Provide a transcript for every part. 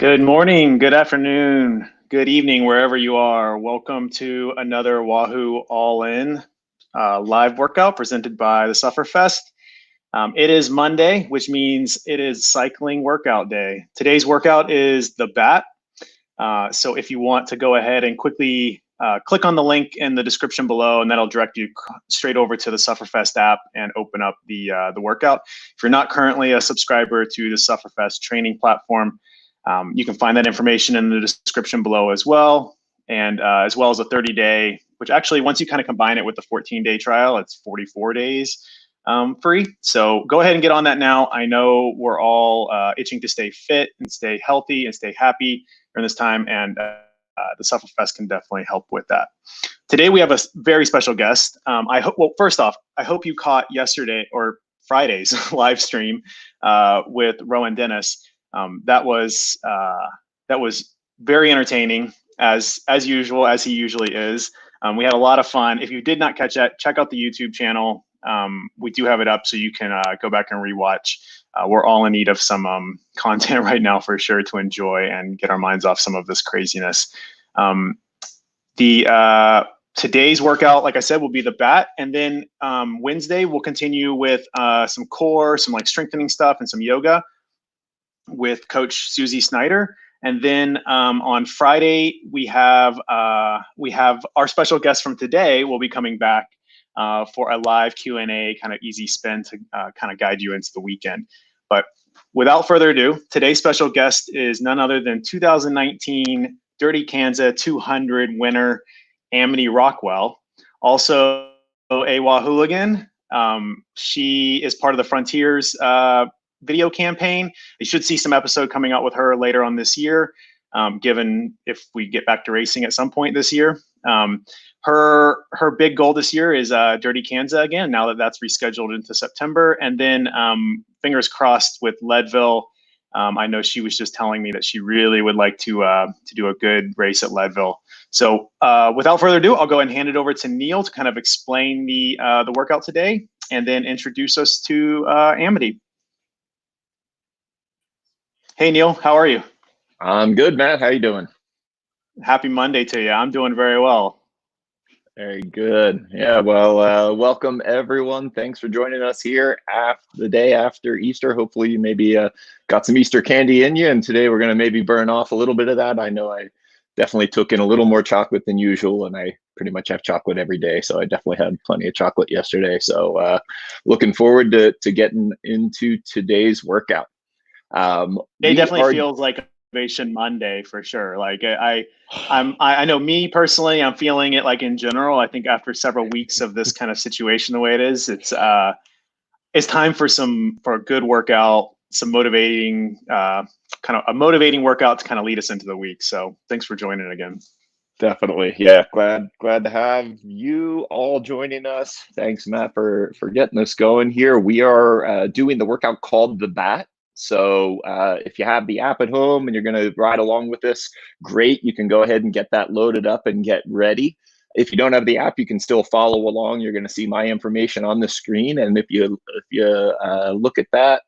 Good morning, good afternoon, good evening, wherever you are. Welcome to another Wahoo All-In live workout presented by the Sufferfest. It is Monday, which means it is cycling workout day. Today's workout is the BAT. So if you want to go ahead and quickly click on the link in the description below, and that'll direct you straight over to the Sufferfest app and open up the workout. If you're not currently a subscriber to the Sufferfest training platform, you can find that information in the description below as well, and as well as a 30-day, which actually once you kind of combine it with the 14-day trial, it's 44 days free. So go ahead and get on that now. I know we're all itching to stay fit and stay healthy and stay happy during this time, and the Sufferfest can definitely help with that. Today we have a very special guest. Well, first off, I hope you caught yesterday or Friday's live stream with Rowan Dennis. That was very entertaining, as usual, as he usually is. We had a lot of fun. If you did not catch that, check out the YouTube channel. We do have it up, so you can go back and rewatch. We're all in need of some content right now for sure to enjoy and get our minds off some of this craziness. Today's workout, like I said, will be the BAT, and then Wednesday we'll continue with some core, some like strengthening stuff, and some yoga with Coach Susie Snyder. And then on Friday we have our special guest from today will be coming back for a live Q&A, kind of easy spin to kind of guide you into the weekend. But without further ado, today's special guest is none other than 2019 Dirty Kanza 200 winner Amity Rockwell, also a Wahhooligan. She is part of the Frontiers video campaign. You should see some episode coming out with her later on this year, given if we get back to racing at some point this year. Her big goal this year is Dirty Kanza again, now that that's rescheduled into September. And then fingers crossed with Leadville. I know she was just telling me that she really would like to do a good race at Leadville. So without further ado, I'll go ahead and hand it over to Neil to kind of explain the workout today, and then introduce us to Amity. Hey, Neil, how are you? I'm good, Matt. How you doing? Happy Monday to you. I'm doing very well. Very good. Yeah, well, welcome everyone. Thanks for joining us here the day after Easter. Hopefully you maybe got some Easter candy in you, and today we're going to maybe burn off a little bit of that. I know I definitely took in a little more chocolate than usual, and I pretty much have chocolate every day, so I definitely had plenty of chocolate yesterday. So looking forward to getting into today's workout. It definitely feels like Motivation Monday for sure. Like I know me personally, I'm feeling it like in general. I think after several weeks of this kind of situation, the way it is, it's time for a good workout, some motivating kind of a motivating workout to kind of lead us into the week. So thanks for joining again. Definitely. Yeah. Glad to have you all joining us. Thanks, Matt, for getting us going here. We are doing the workout called the BAT. So if you have the app at home and you're going to ride along with this, great. You can go ahead and get that loaded up and get ready. If you don't have the app, you can still follow along. You're going to see my information on the screen. And if you look at that,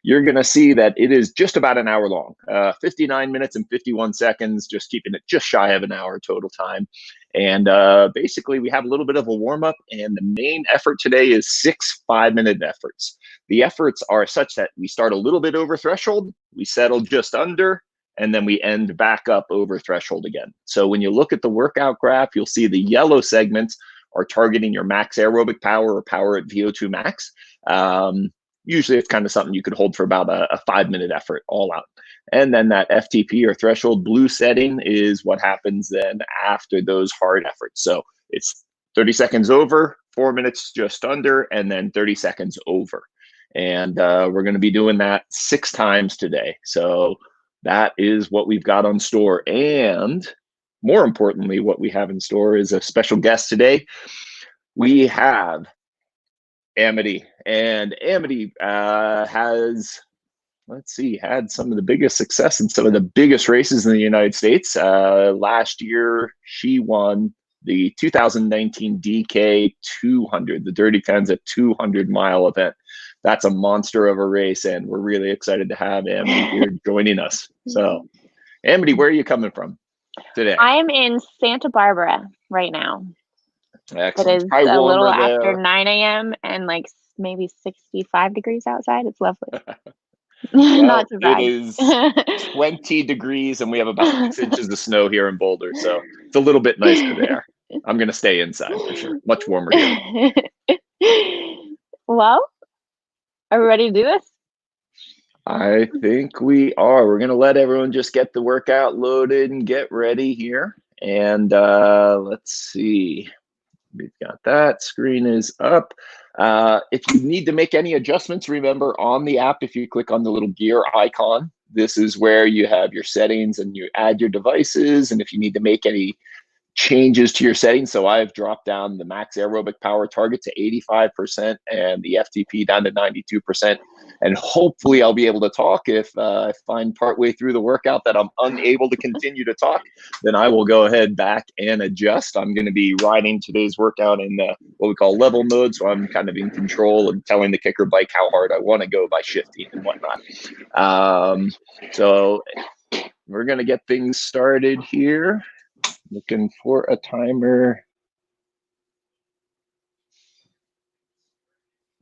you're going to see that it is just about an hour long, 59 minutes and 51 seconds, just keeping it just shy of an hour total time. And basically, we have a little bit of a warm up, and the main effort today is 6 5-minute efforts. The efforts are such that we start a little bit over threshold, we settle just under, and then we end back up over threshold again. So when you look at the workout graph, you'll see the yellow segments are targeting your max aerobic power or power at VO2 max. Usually it's kind of something you could hold for about a 5-minute effort all out. And then that FTP or threshold blue setting is what happens then after those hard efforts. So it's 30 seconds over, 4 minutes just under, and then 30 seconds over. And we're going to be doing that 6 times today. So that is what we've got on store. And more importantly, what we have in store is a special guest today. We have Amity, and Amity has, had some of the biggest success in some of the biggest races in the United States. Last year, she won the 2019 DK 200, the Dirty Kanza 200-mile event. That's a monster of a race, and we're really excited to have Amity here joining us. So Amity, where are you coming from today? I am in Santa Barbara right now. Excellent. It is Probably a warmer little there. after 9 a.m. and like maybe 65 degrees outside. It's lovely. Not too bad. It is 20 degrees and we have about 6 inches of snow here in Boulder, so it's a little bit nicer there. I'm going to stay inside for sure. Much warmer here. Well, are we ready to do this? I think we are. We're going to let everyone just get the workout loaded and get ready here. And let's see. We've got that. Screen is up. If you need to make any adjustments, remember on the app, if you click on the little gear icon, this is where you have your settings and you add your devices. And if you need to make any changes to your settings, so I've dropped down the max aerobic power target to 85% and the FTP down to 92%. And hopefully I'll be able to talk. If I find partway through the workout that I'm unable to continue to talk, then I will go ahead back and adjust. I'm going to be riding today's workout in what we call level mode. So I'm kind of in control and telling the kicker bike how hard I want to go by shifting and whatnot. So we're going to get things started here. Looking for a timer.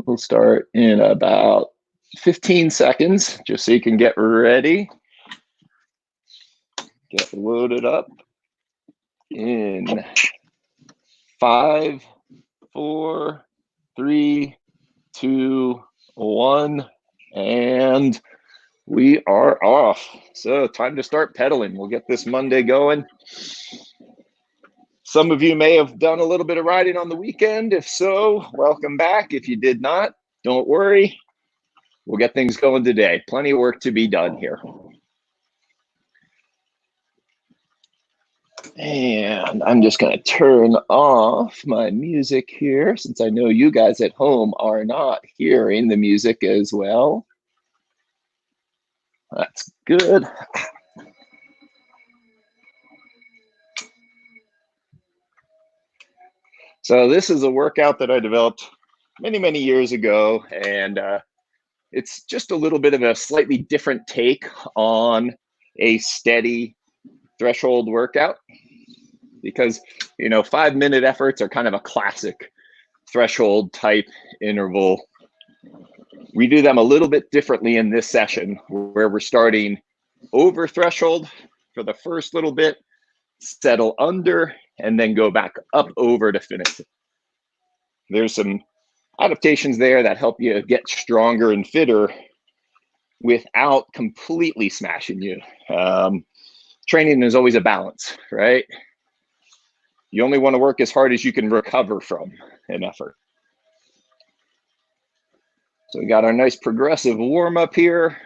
We'll start in about 15 seconds, just so you can get ready. Get loaded up in 5, 4, 3, 2, 1, and we are off. So time to start pedaling. We'll get this Monday going. Some of you may have done a little bit of riding on the weekend. If so, welcome back. If you did not, don't worry. We'll get things going today. Plenty of work to be done here. And I'm just going to turn off my music here, since I know you guys at home are not hearing the music as well. That's good. So this is a workout that I developed many, many years ago, and it's just a little bit of a slightly different take on a steady threshold workout, because 5-minute efforts are kind of a classic threshold type interval. We do them a little bit differently in this session, where we're starting over threshold for the first little bit, settle under, and then go back up over to finish it. There's some adaptations there that help you get stronger and fitter without completely smashing you. Training is always a balance, right? You only want to work as hard as you can recover from an effort. So we got our nice progressive warm up here.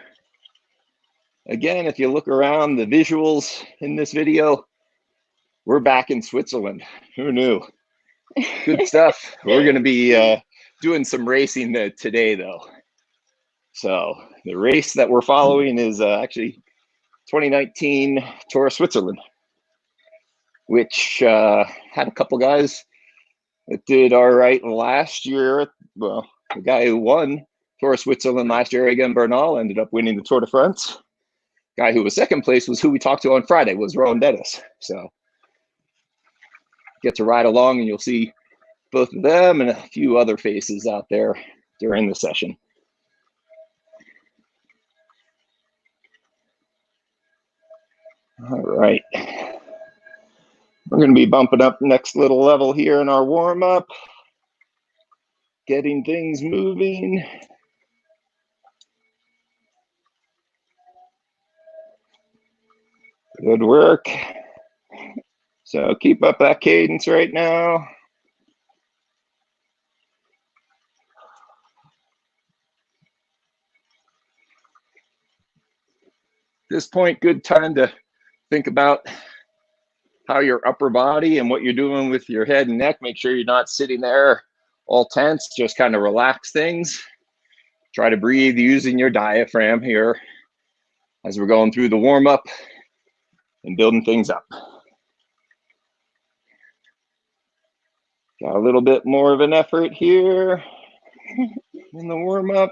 Again, if you look around the visuals in this video, we're back in Switzerland. Who knew? Good stuff. We're going to be doing some racing today, though. So the race that we're following is actually 2019 Tour of Switzerland, which had a couple guys that did all right last year. Well, the guy who won Tour of Switzerland last year, again, Bernal, ended up winning the Tour de France. Guy who was second place was who we talked to on Friday, was Rowan Dennis. So get to ride along and you'll see both of them and a few other faces out there during the session. All right. We're going to be bumping up next little level here in our warm up, getting things moving. Good work. So keep up that cadence right now. At this point, good time to think about how your upper body and what you're doing with your head and neck. Make sure you're not sitting there all tense. Just kind of relax things. Try to breathe using your diaphragm here as we're going through the warm up and building things up. Got a little bit more of an effort here in the warm up.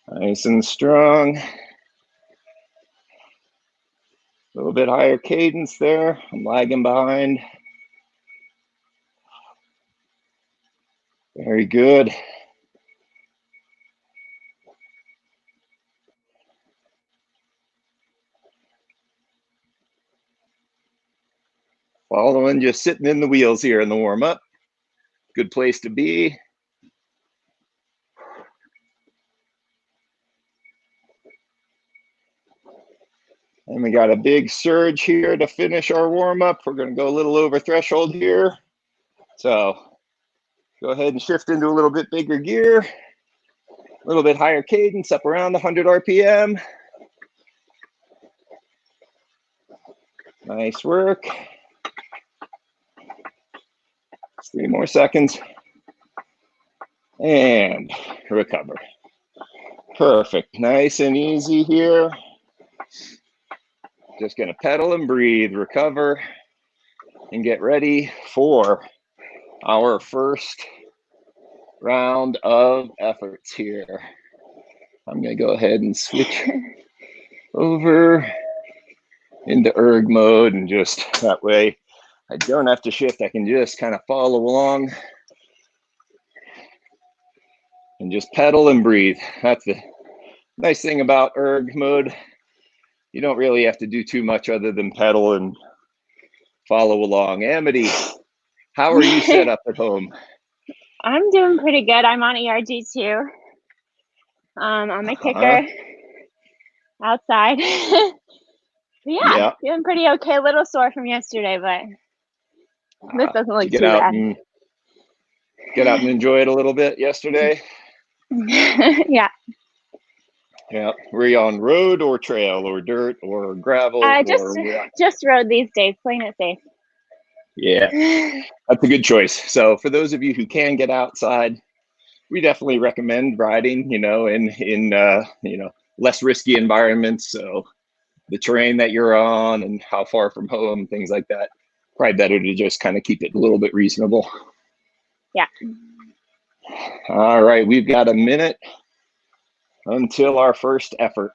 Nice and strong. A little bit higher cadence there. I'm lagging behind. Very good. Following, just sitting in the wheels here in the warm-up. Good place to be. And we got a big surge here to finish our warm-up. We're going to go a little over threshold here. So go ahead and shift into a little bit bigger gear. A little bit higher cadence, up around 100 RPM. Nice work. 3 more seconds. And recover. Perfect. Nice and easy here. Just going to pedal and breathe, recover, and get ready for our first round of efforts here. I'm going to go ahead and switch over into erg mode, and just that way I don't have to shift. I can just kind of follow along and just pedal and breathe. That's the nice thing about erg mode. You don't really have to do too much other than pedal and follow along. Amity, how are you set up at home? I'm doing pretty good. I'm on ERG2. On my kicker outside. Yeah, feeling pretty okay. A little sore from yesterday, but this doesn't look too bad. Get out and enjoy it a little bit yesterday? Yeah. Yeah. Were you on road or trail or dirt or gravel? Just road these days, playing it safe. Yeah, that's a good choice. So for those of you who can get outside, we definitely recommend riding, in less risky environments. So the terrain that you're on and how far from home, things like that. Probably better to just kind of keep it a little bit reasonable. Yeah. All right, we've got a minute until our first effort.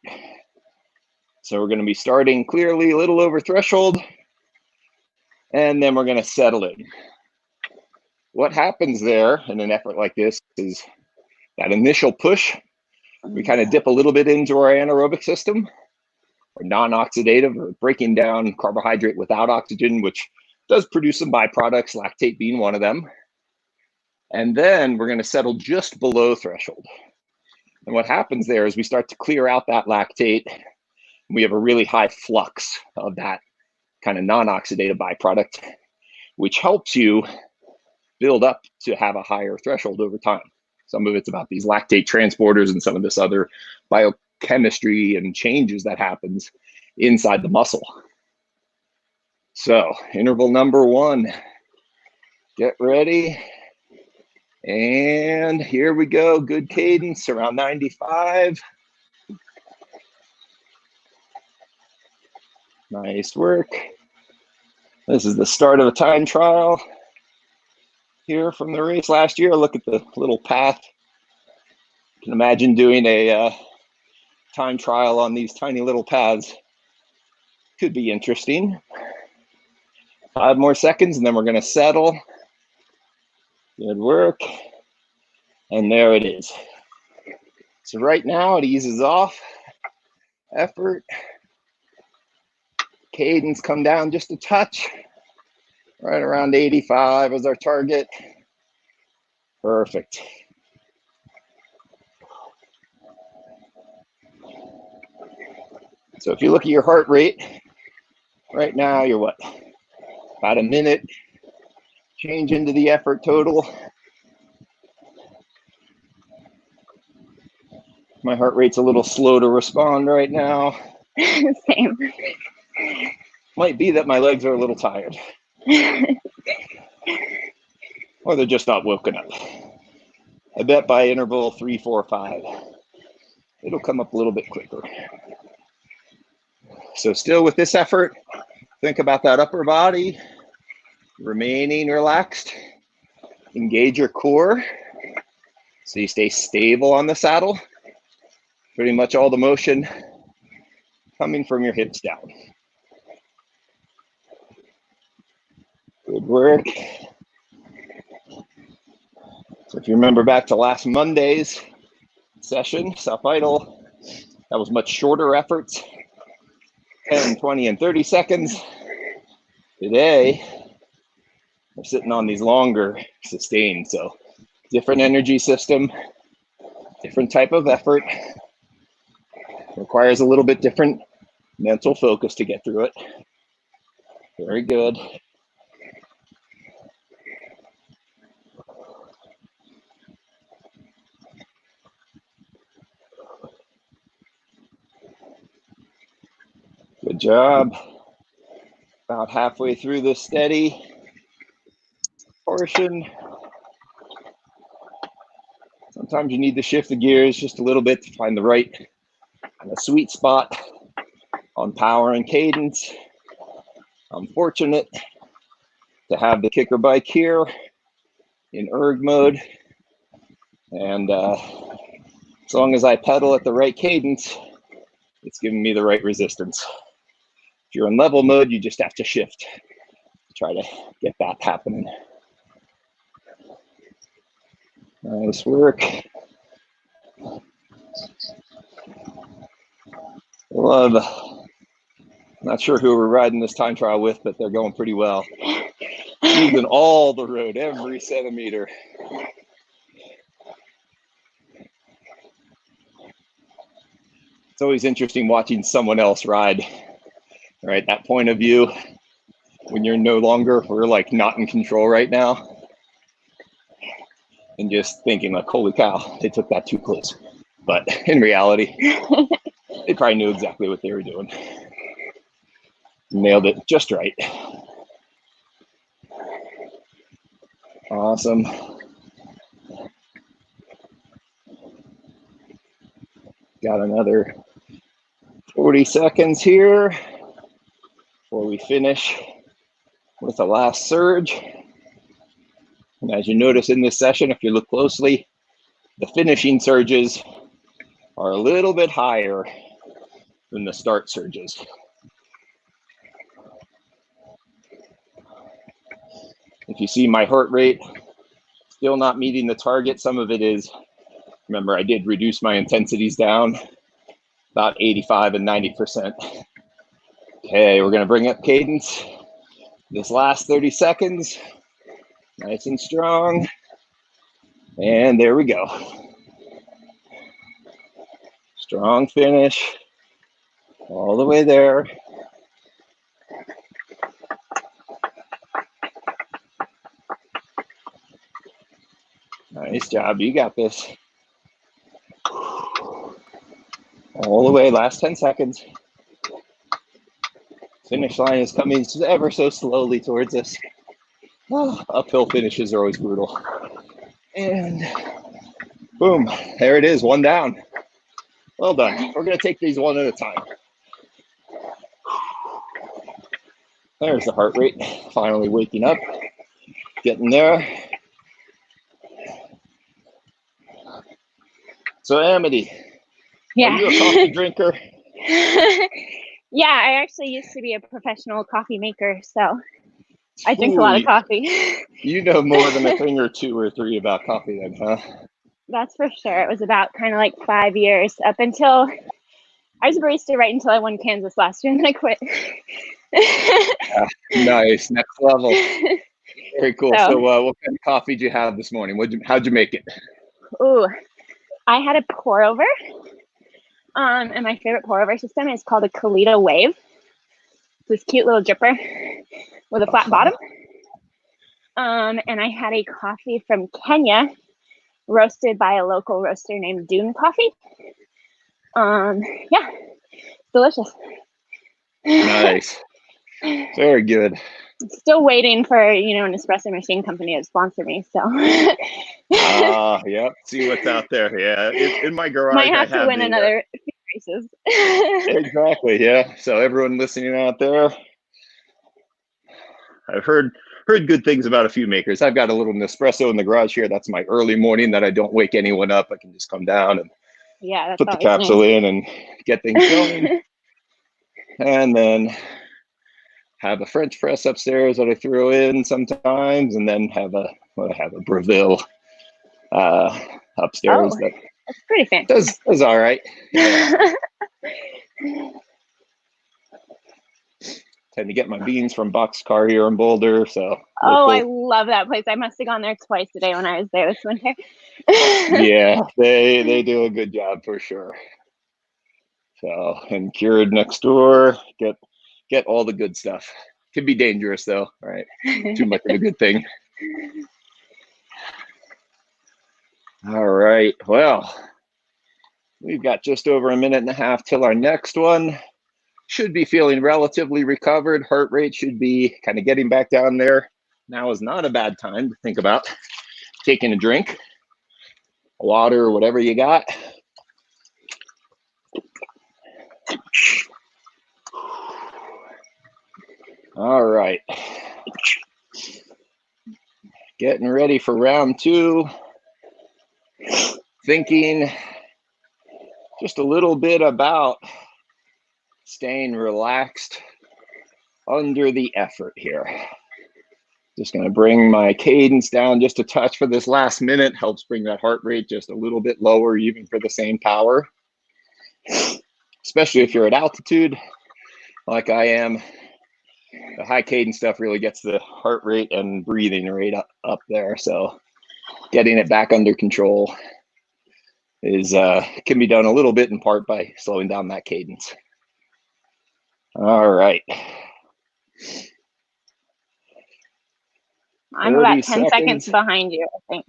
So we're going to be starting clearly a little over threshold, and then we're going to settle in. What happens there in an effort like this is that initial push, we kind of dip a little bit into our anaerobic system, or non-oxidative, or breaking down carbohydrate without oxygen, which does produce some byproducts, lactate being one of them. And then we're going to settle just below threshold. And what happens there is we start to clear out that lactate. We have a really high flux of that kind of non-oxidative byproduct, which helps you build up to have a higher threshold over time. Some of it's about these lactate transporters and some of this other biochemistry and changes that happens inside the muscle. So interval number 1, get ready. And here we go. Good cadence, around 95. Nice work. This is the start of a time trial here from the race last year. Look at the little path. You can imagine doing a time trial on these tiny little paths. Could be interesting. 5 more seconds, and then we're going to settle. Good work. And there it is. So right now it eases off. Effort. Cadence come down just a touch. Right around 85 is our target. Perfect. So if you look at your heart rate, right now you're what? About a minute. Change into the effort total. My heart rate's a little slow to respond right now. Same. Might be that my legs are a little tired. Or they're just not woken up. I bet by interval 3, 4, 5, it'll come up a little bit quicker. So still with this effort, think about that upper body, remaining relaxed. Engage your core so you stay stable on the saddle. Pretty much all the motion coming from your hips down. Good work. So if you remember back to last Monday's session, self-idle, that was much shorter efforts, 10, 20, and 30 seconds. Today, we're sitting on these longer sustained, so different energy system, different type of effort, requires a little bit different mental focus to get through it. Very good. Good job. About halfway through this steady portion. Sometimes you need to shift the gears just a little bit to find the right kind of sweet spot on power and cadence. I'm fortunate to have the kicker bike here in erg mode. And as long as I pedal at the right cadence, it's giving me the right resistance. If you're in level mode, you just have to shift to try to get that happening. Nice work. Love. Not sure who we're riding this time trial with, but they're going pretty well. Using all the road, every centimeter. It's always interesting watching someone else ride, right? That point of view when you're no longer, we're like not in control right now. And just thinking like, holy cow, they took that too close. But in reality, they probably knew exactly what they were doing. Nailed it just right. Awesome. Got another 40 seconds here before we finish with the last surge. And as you notice in this session, if you look closely, the finishing surges are a little bit higher than the start surges. If you see my heart rate still not meeting the target, some of it is, remember I did reduce my intensities down about 85 and 90%. Okay, we're gonna bring up cadence. This last 30 seconds, nice and strong. And there we go. Strong finish all the way there. Nice job, you got this. All the way, last 10 seconds. Finish line is coming ever so slowly towards us. Oh, uphill finishes are always brutal. And boom, there it is, one down. Well done. We're gonna take these one at a time. There's the heart rate, finally waking up, getting there. So Amity, yeah. Are you a coffee drinker? Yeah, I actually used to be a professional coffee maker, so I drink a lot of coffee. You know more than a thing or two or three about coffee then, huh? That's for sure. It was about kind of like 5 years up until I was a barista right until I won Kansas last year, and then I quit. Nice, next level. Very cool. So what kind of coffee did you have this morning? How'd you make it? Ooh, I had a pour over. And my favorite pour over system is called a Kalita Wave. It's this cute little dripper with a flat bottom. And I had a coffee from Kenya, roasted by a local roaster named Dune Coffee. Yeah, delicious. Nice. Very good. Still waiting for, an espresso machine company to sponsor me, so. Yep, see what's out there. Yeah, in my garage, might have to win another few races. Exactly, yeah. So everyone listening out there, I've heard good things about a few makers. I've got a little Nespresso in the garage here. That's my early morning that I don't wake anyone up. I can just come down and Yeah, that's put the always capsule nice. in and get things going. And then have a French press upstairs that I throw in sometimes, and then have a Breville upstairs. Oh, that that's pretty fancy. does all right. Yeah. Tend to get my beans from Boxcar here in Boulder, so oh, local. I love that place. I must have gone there twice today when I was there this winter. Yeah, they do a good job for sure. So, and Cured next door, get all the good stuff. Could be dangerous though, right? Too much of a good thing. All right, well, we've got just over a minute and a half till our next one. Should be feeling relatively recovered. Heart rate should be kind of getting back down there. Now is not a bad time to think about taking a drink, water, or whatever you got. All right. Getting ready for round two. Thinking just a little bit about staying relaxed under the effort here. Just going to bring my cadence down just a touch for this last minute. Helps bring that heart rate just a little bit lower, even for the same power. Especially if you're at altitude, like I am. The high cadence stuff really gets the heart rate and breathing rate up there. So getting it back under control is can be done a little bit in part by slowing down that cadence. All right. I'm about 10 seconds behind you, I think.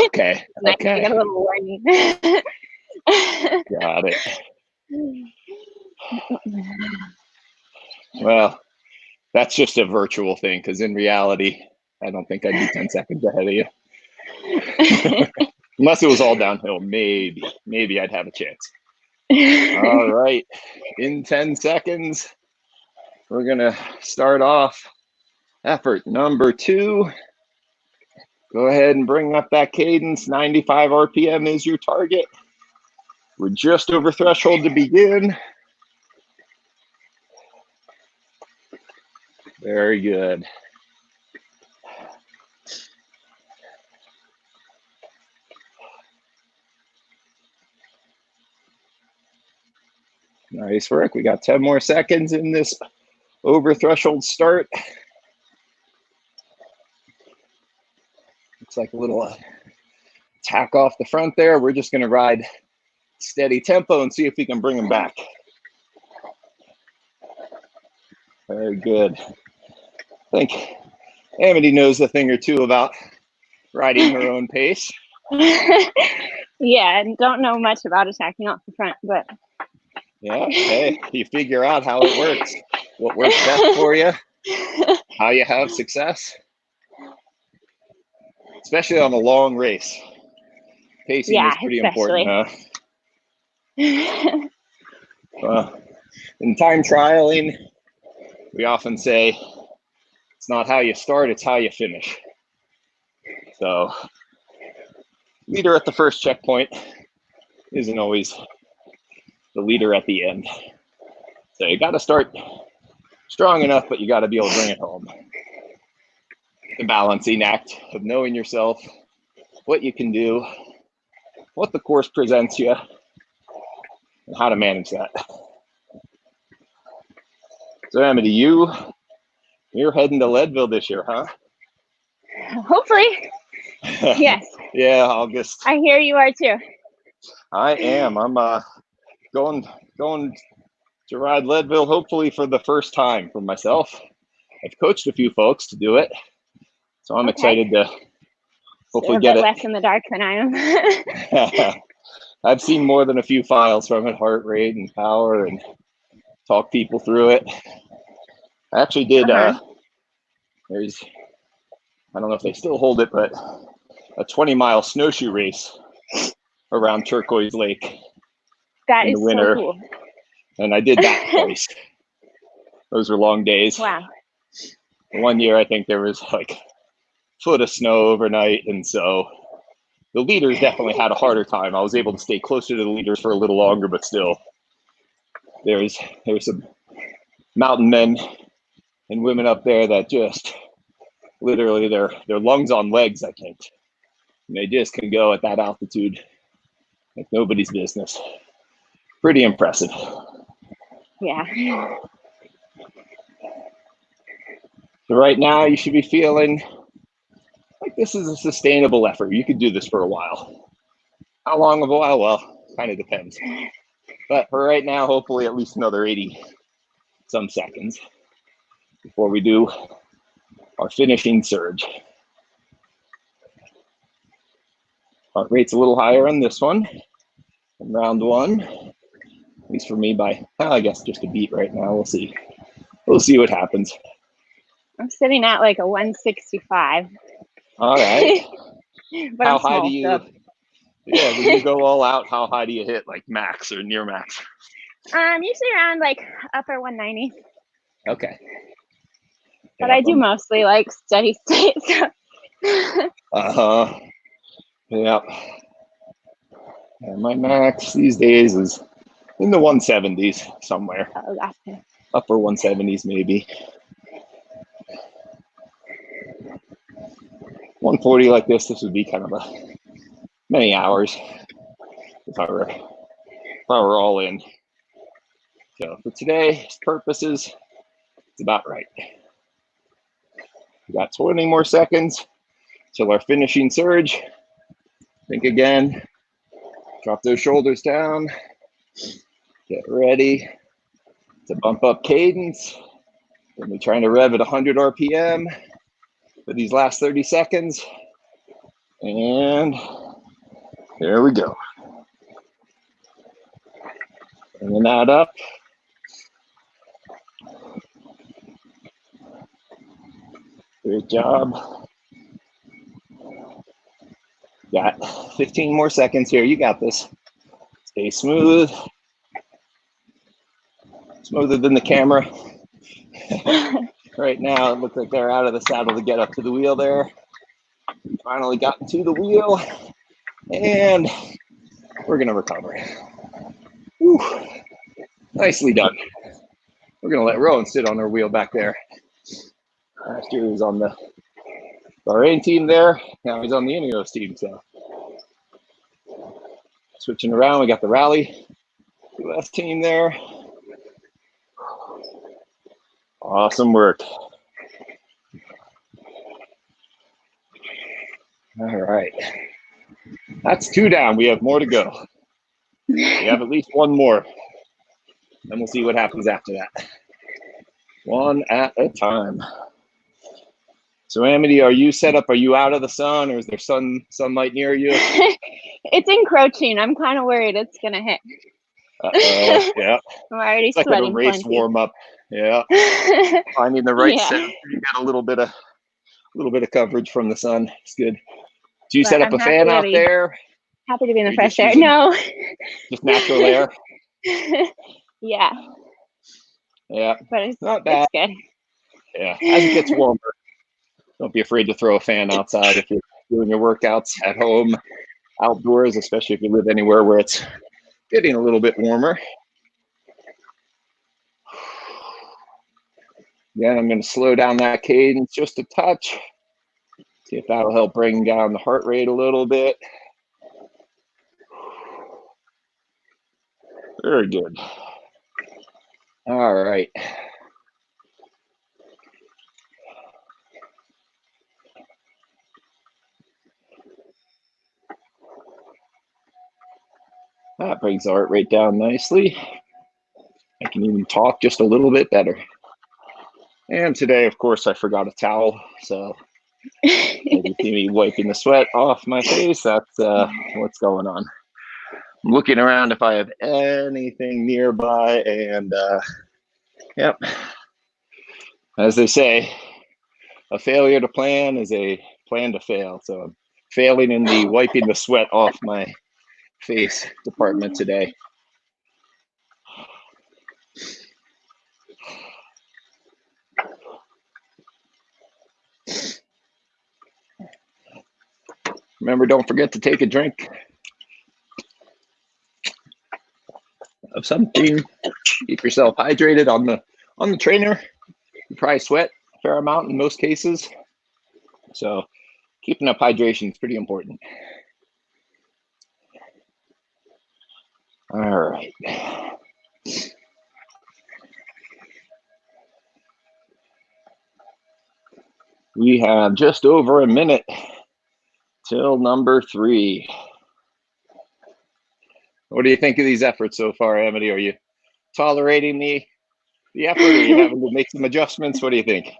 Okay. Nice Okay. to get a little warning. Got it. Well, that's just a virtual thing, because in reality, I don't think I'd be 10 seconds ahead of you. Unless it was all downhill, maybe I'd have a chance. All right, in 10 seconds, we're gonna start off effort number 2. Go ahead and bring up that cadence. 95 RPM is your target. We're just over threshold to begin. Very good. Nice work. We got 10 more seconds in this over threshold start. Looks like a little tack off the front there. We're just going to ride steady tempo and see if we can bring them back. Very good. I think Amity knows a thing or two about riding her own pace. Yeah, and don't know much about attacking off the front, but yeah, hey, you figure out how it works, what works best for you, how you have success, especially on a long race. Pacing is pretty important, huh? In time trialing, we often say it's not how you start, it's how you finish. So leader at the first checkpoint isn't always the leader at the end. So you got to start strong enough, but you got to be able to bring it home. The balancing act of knowing yourself, what you can do, what the course presents you, and how to manage that. So Amity, you're heading to Leadville this year, huh? Hopefully. Yes. Yeah, August. I hear you are too. I am. I'm going to ride Leadville, hopefully for the first time for myself. I've coached a few folks to do it, so I'm excited to hopefully get it. Less in the dark than I am. I've seen more than a few files from it, heart rate and power, and talk people through it. I actually did. There's, I don't know if they still hold it, but a 20-mile snowshoe race around Turquoise Lake. That in is the winter. so cool. And I did that twice. Those were long days. Wow. One year, I think there was like a foot of snow overnight, and so The leaders definitely had a harder time. I was able to stay closer to the leaders for a little longer, but still, there's some mountain men and women up there that just literally their lungs on legs, I think. And they just can go at that altitude like nobody's business. Pretty impressive. Yeah. So right now you should be feeling like this is a sustainable effort. You could do this for a while. How long of a while? Well, kind of depends. But for right now, hopefully at least another 80 some seconds before we do our finishing surge. Heart rate's a little higher on this one in round one, at least for me by, I guess, just a beat right now. We'll see. We'll see what happens. I'm sitting at like a 165. All right. But how I'm high small, do you, so. Yeah, when you go all out, how high do you hit, like max or near max? Usually around like upper 190. Okay. But Yeah, I do mostly like steady state. So. Yeah. Yeah. My max these days is in the 170s somewhere. Oh, gotcha. Upper 170s maybe. 140 like this would be kind of a many hours if I were all in. So for today's purposes, it's about right. We got 20 more seconds till our finishing surge. Think again. Drop those shoulders down. Get ready to bump up cadence. We'll be trying to rev at 100 RPM for these last 30 seconds. And there we go. Bringing that up. Great job. Got 15 more seconds here. You got this. Stay smooth. Smoother than the camera. Right now, it looks like they're out of the saddle to get up to the wheel there. Finally gotten to the wheel. And we're going to recover. Whew. Nicely done. We're going to let Rowan sit on her wheel back there. Last year he was on the Bahrain team there. Now he's on the Ineos team. So switching around, we got the Rally US team there. Awesome work. All right. That's 2 down. We have more to go. We have at least 1 more. Then we'll see what happens after that. 1 at a time. So Amity, are you set up? Are you out of the sun, or is there sunlight near you? It's encroaching. I'm kind of worried it's gonna hit. Yeah. I'm already it's like sweating a race plenty. warm up. Yeah. Finding the right setup. You got a little bit of coverage from the sun. It's good. Do you set up a fan out there? Happy to be in the fresh air. No. Just natural air. Yeah. Yeah. But it's not bad. It's good. Yeah. As it gets warmer, don't be afraid to throw a fan outside if you're doing your workouts at home, outdoors, especially if you live anywhere where it's getting a little bit warmer. Again, I'm going to slow down that cadence just a touch. See if that'll help bring down the heart rate a little bit. Very good. All right. That brings the heart rate down nicely. I can even talk just a little bit better. And today, of course, I forgot a towel. So as you see me wiping the sweat off my face, that's what's going on. I'm looking around if I have anything nearby, and yep. As they say, a failure to plan is a plan to fail. So I'm failing in the wiping the sweat off my face department today. Remember, don't forget to take a drink of something. Keep yourself hydrated on the trainer. You probably sweat a fair amount in most cases, so keeping up hydration is pretty important. All right. We have just over a minute till number 3. What do you think of these efforts so far, Amity? Are you tolerating the effort? Are you having to make some adjustments? What do you think?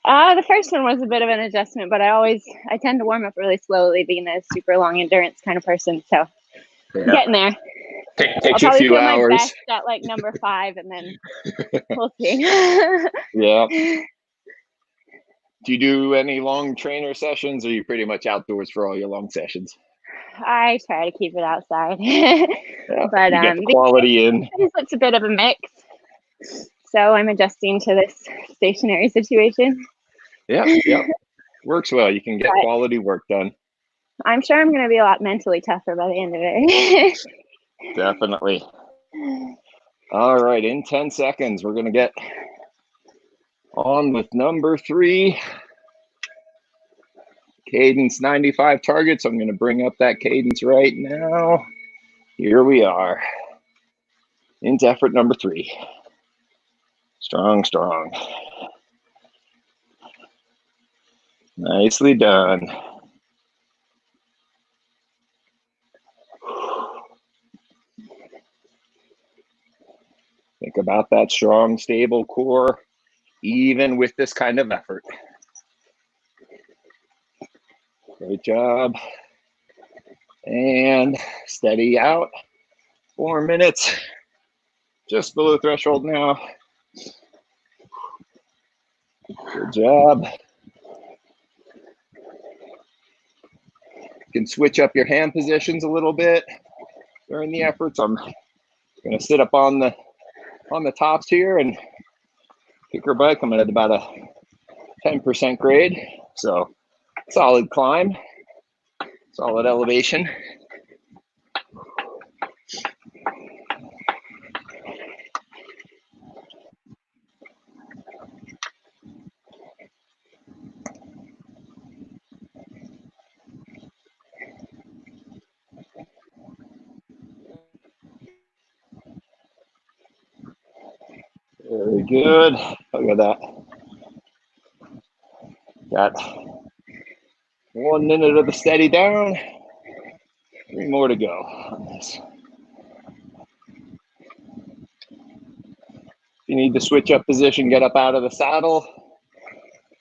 The first one was a bit of an adjustment, but I tend to warm up really slowly, being a super long endurance kind of person. So getting there. Takes you a few hours. My best at like number 5, and then we'll see. Yeah. Do you do any long trainer sessions, or are you pretty much outdoors for all your long sessions? I try to keep it outside. Yeah, but you get the quality in. It's a bit of a mix. So I'm adjusting to this stationary situation. Yeah. Works well. You can get quality work done. I'm sure I'm going to be a lot mentally tougher by the end of it. Definitely. All right, in 10 seconds, we're going to get on with number 3. Cadence 95 targets. I'm going to bring up that cadence right now. Here we are. Into effort number 3. Strong. Nicely done. Think about that strong, stable core, even with this kind of effort. Great job. And steady out. 4 minutes. Just below threshold now. Good job. You can switch up your hand positions a little bit during the efforts. I'm going to sit up on the tops here and kick her butt. I'm at about a 10% grade. So solid climb, solid elevation. Very good. Look at that. Got 1 minute of the steady down. 3 more to go on this. If you need to switch up position, get up out of the saddle,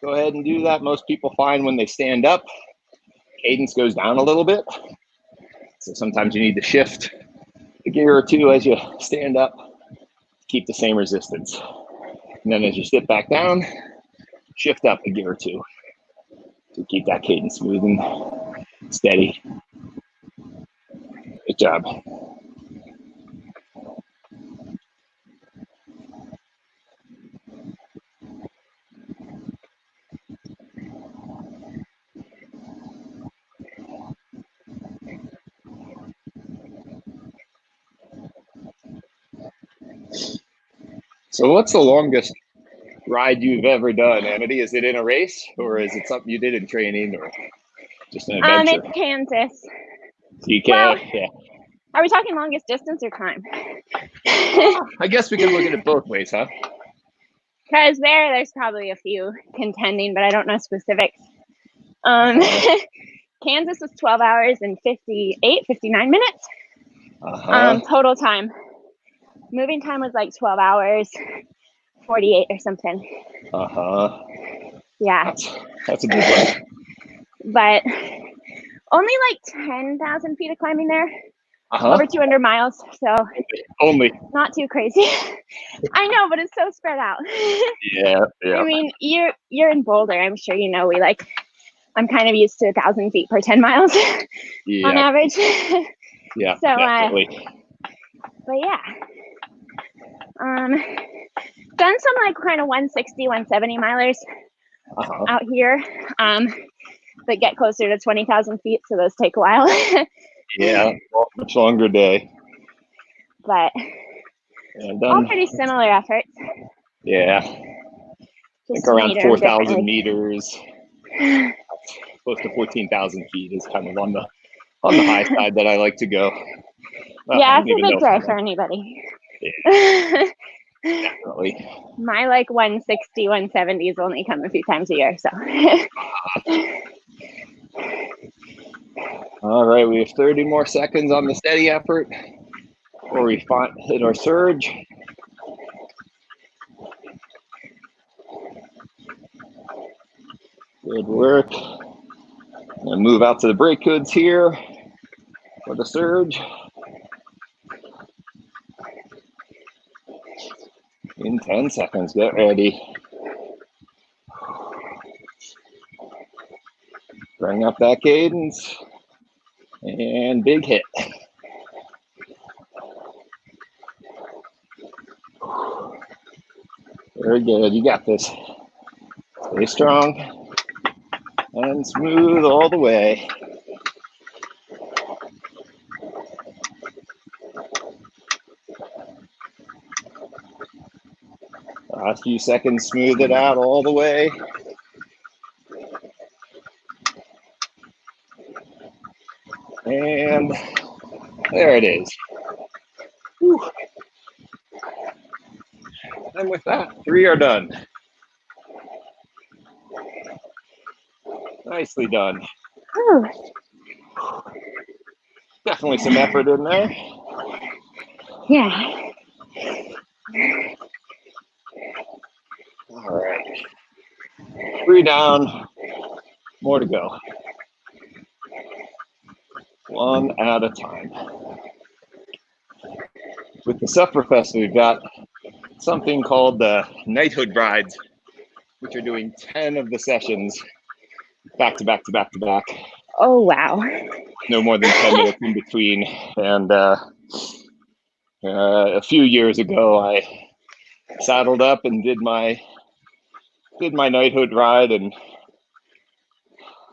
go ahead and do that. Most people find when they stand up, cadence goes down a little bit. So sometimes you need to shift a gear or 2 as you stand up to keep the same resistance. And then as you sit back down, shift up a gear or 2 to keep that cadence smooth and steady. Good job. So what's the longest ride you've ever done, Amity? Is it in a race, or is it something you did in training, or just an adventure? It's Kansas. DK, well, yeah. Are we talking longest distance or time? I guess we can look at it both ways, huh? Because there's probably a few contending, but I don't know specifics. Kansas was 12 hours and 59 minutes. Total time. Moving time was like 12 hours, 48 or something. Yeah. That's a good one. But only like 10,000 feet of climbing there. Over 200 miles. So only. Not too crazy. I know, but it's so spread out. Yeah. I mean, you're in Boulder. I'm sure you know I'm kind of used to 1,000 feet per 10 miles on average. Yeah, so, definitely. But yeah. Done some like kind of 160, 170 milers out here. but get closer to 20,000 feet, so those take a while. Yeah, much longer day. But all pretty similar efforts. Yeah. I think around 4,000 meters, close to 14,000 feet is kind of on the high side that I like to go. Yeah, it's a big throw for anybody. Yeah, definitely. My like 160, 170s only come a few times a year, so. All right, we have 30 more seconds on the steady effort before we hit our surge. Good work. I'm gonna move out to the brake hoods here for the surge. In 10 seconds, get ready. Bring up that cadence. And big hit. Very good, you got this. Stay strong and smooth all the way. Last few seconds, smooth it out all the way. And there it is. Whew. And with that, 3 are done. Nicely done. Ooh. Definitely some effort in there. Yeah. All right. 3 down, more to go. 1 at a time. With the Sufferfest, we've got something called the knighthood rides, which are doing 10 of the sessions back to back to back to back. Oh, wow. No more than 10 minutes in between. And a few years ago, I saddled up and did my knighthood ride, and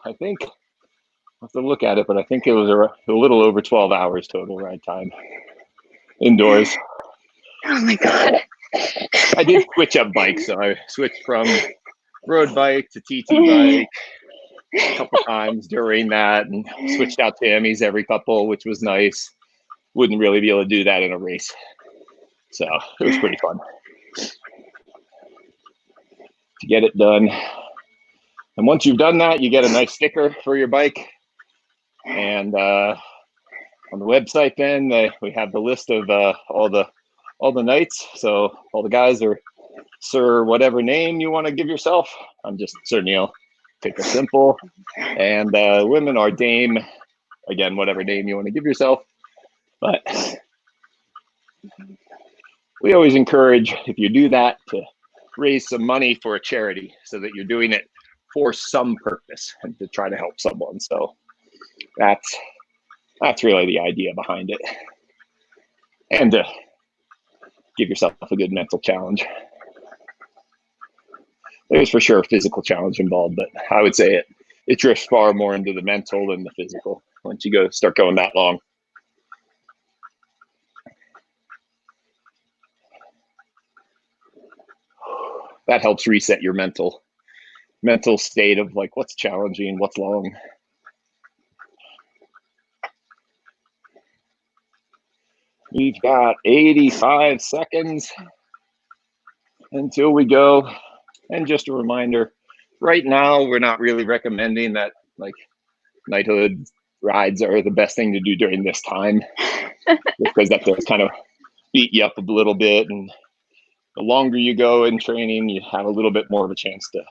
I think I have to look at it, but I think it was a little over 12 hours total ride time indoors. Oh my God. I did switch up bikes, so I switched from road bike to TT bike a couple times during that, and switched out to Emmys every couple, which was nice. Wouldn't really be able to do that in a race, so it was pretty fun to get it done. And once you've done that, you get a nice sticker for your bike. And on the website, then we have the list of all the knights. So all the guys are Sir whatever name you want to give yourself. I'm just Sir Neil. Take it simple. And women are Dame. Again, whatever name you want to give yourself. But we always encourage, if you do that, to raise some money for a charity so that you're doing it for some purpose and to try to help someone. So that's really the idea behind it. And to give yourself a good mental challenge. There's for sure a physical challenge involved, but I would say it drifts far more into the mental than the physical once you start going that long. That helps reset your mental state of like what's challenging, what's long. We've got 85 seconds until we go. And just a reminder, right now, we're not really recommending that like knighthood rides are the best thing to do during this time, because that does kind of beat you up a little bit. And the longer you go in training, you have a little bit more of a chance to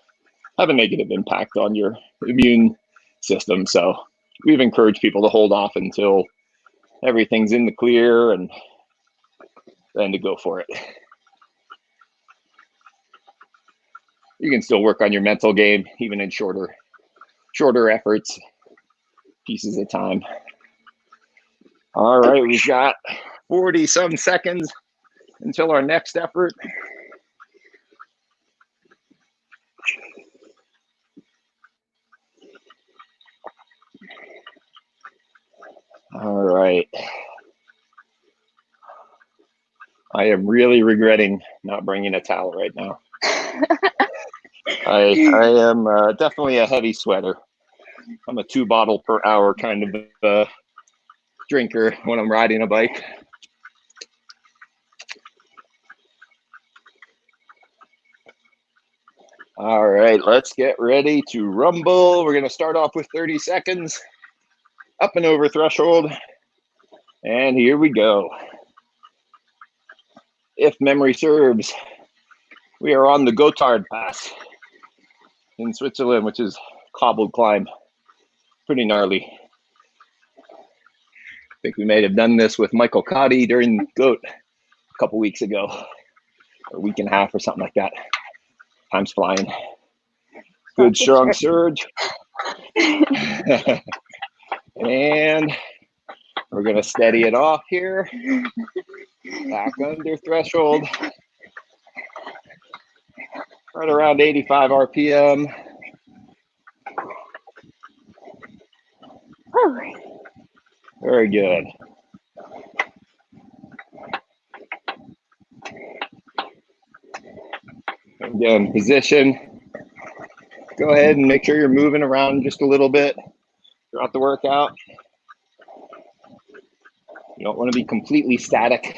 have a negative impact on your immune system. So we've encouraged people to hold off until everything's in the clear and then to go for it. You can still work on your mental game, even in shorter efforts, pieces of time. All right, we've got 40 some seconds until our next effort. All right. I am really regretting not bringing a towel right now. I am definitely a heavy sweater. I'm a 2 bottle per hour kind of drinker when I'm riding a bike. All right, let's get ready to rumble. We're going to start off with 30 seconds, up and over threshold. And here we go. If memory serves, we are on the Gotthard Pass in Switzerland, which is cobbled climb. Pretty gnarly. I think we may have done this with Michael Cotty during GOAT a couple weeks ago, or a week and a half or something like that. Time's flying. Good strong surge. And we're gonna steady it off here. Back under threshold. Right around 85 RPM. Very good. Again, position. Go ahead and make sure you're moving around just a little bit throughout the workout. You don't want to be completely static,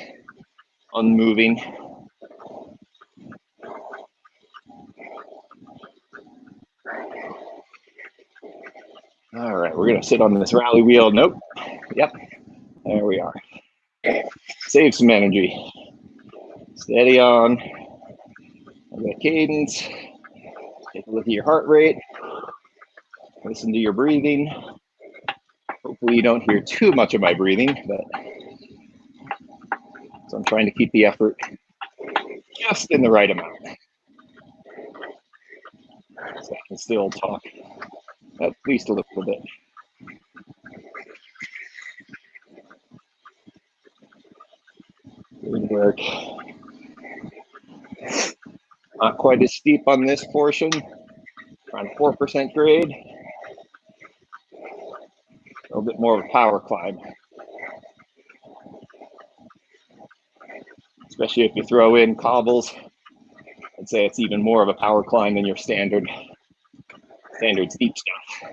unmoving. All right, we're going to sit on this rally wheel. Nope. Yep. There we are. Save some energy. Steady on. The cadence. Take a look at your heart rate. Listen to your breathing. Hopefully you don't hear too much of my breathing, but so I'm trying to keep the effort just in the right amount. So I can still talk at least a little bit. Good work. Not quite as steep on this portion, around 4% grade. A little bit more of a power climb. Especially if you throw in cobbles, I'd say it's even more of a power climb than your standard steep stuff.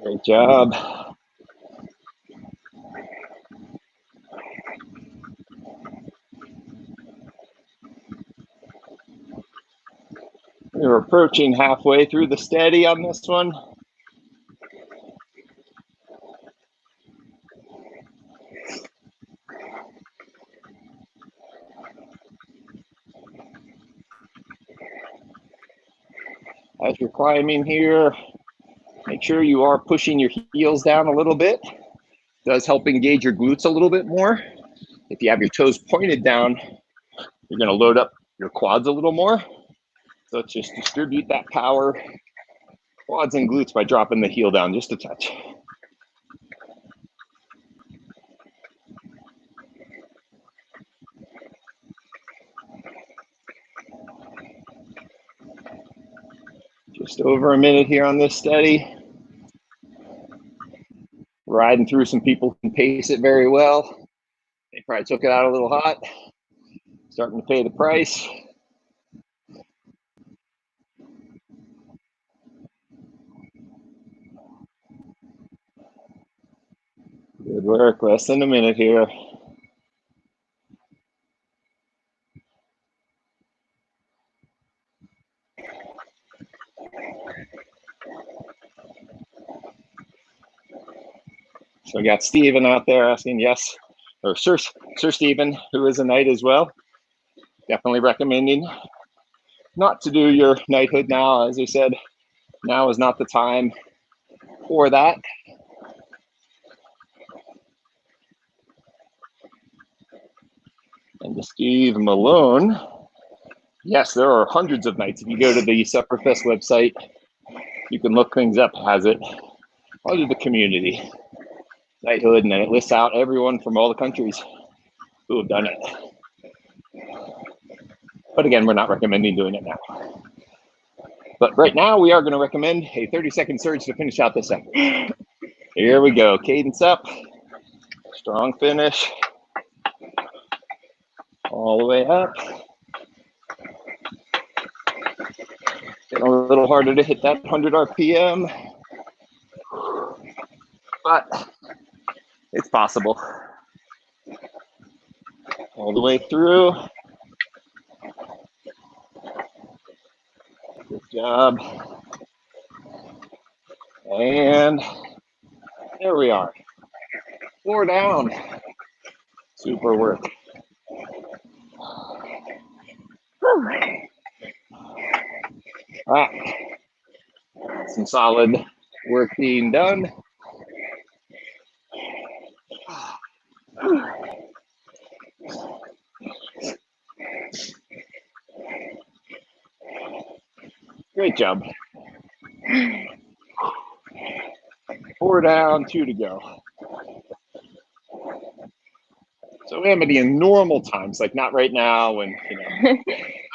Great job. We're approaching halfway through the steady on this one. As you're climbing here, make sure you are pushing your heels down a little bit. It does help engage your glutes a little bit more. If you have your toes pointed down, you're going to load up your quads a little more. So let's just distribute that power, quads and glutes, by dropping the heel down just a touch. Just over a minute here on this steady. Riding through some people who can pace it very well. They probably took it out a little hot. Starting to pay the price. Good work, less than a minute here. So we got Stephen out there asking yes, or Sir Stephen, who is a knight as well. Definitely recommending not to do your knighthood now. As I said, now is not the time for that. And to Steve Malone, yes, there are hundreds of knights. If you go to the Sufferfest website, you can look things up, has it under the community knighthood, and then it lists out everyone from all the countries who have done it. But again, we're not recommending doing it now. But right now we are going to recommend a 30-second surge to finish out this effort. Here we go. Cadence up. Strong finish. All the way up. Getting a little harder to hit that 100 RPM. But it's possible. All the way through. Good job. And there we are. 4 down. Super work. Some solid work being done. Great job. 4 down, 2 to go. So Amity, in normal times, like not right now when, you know,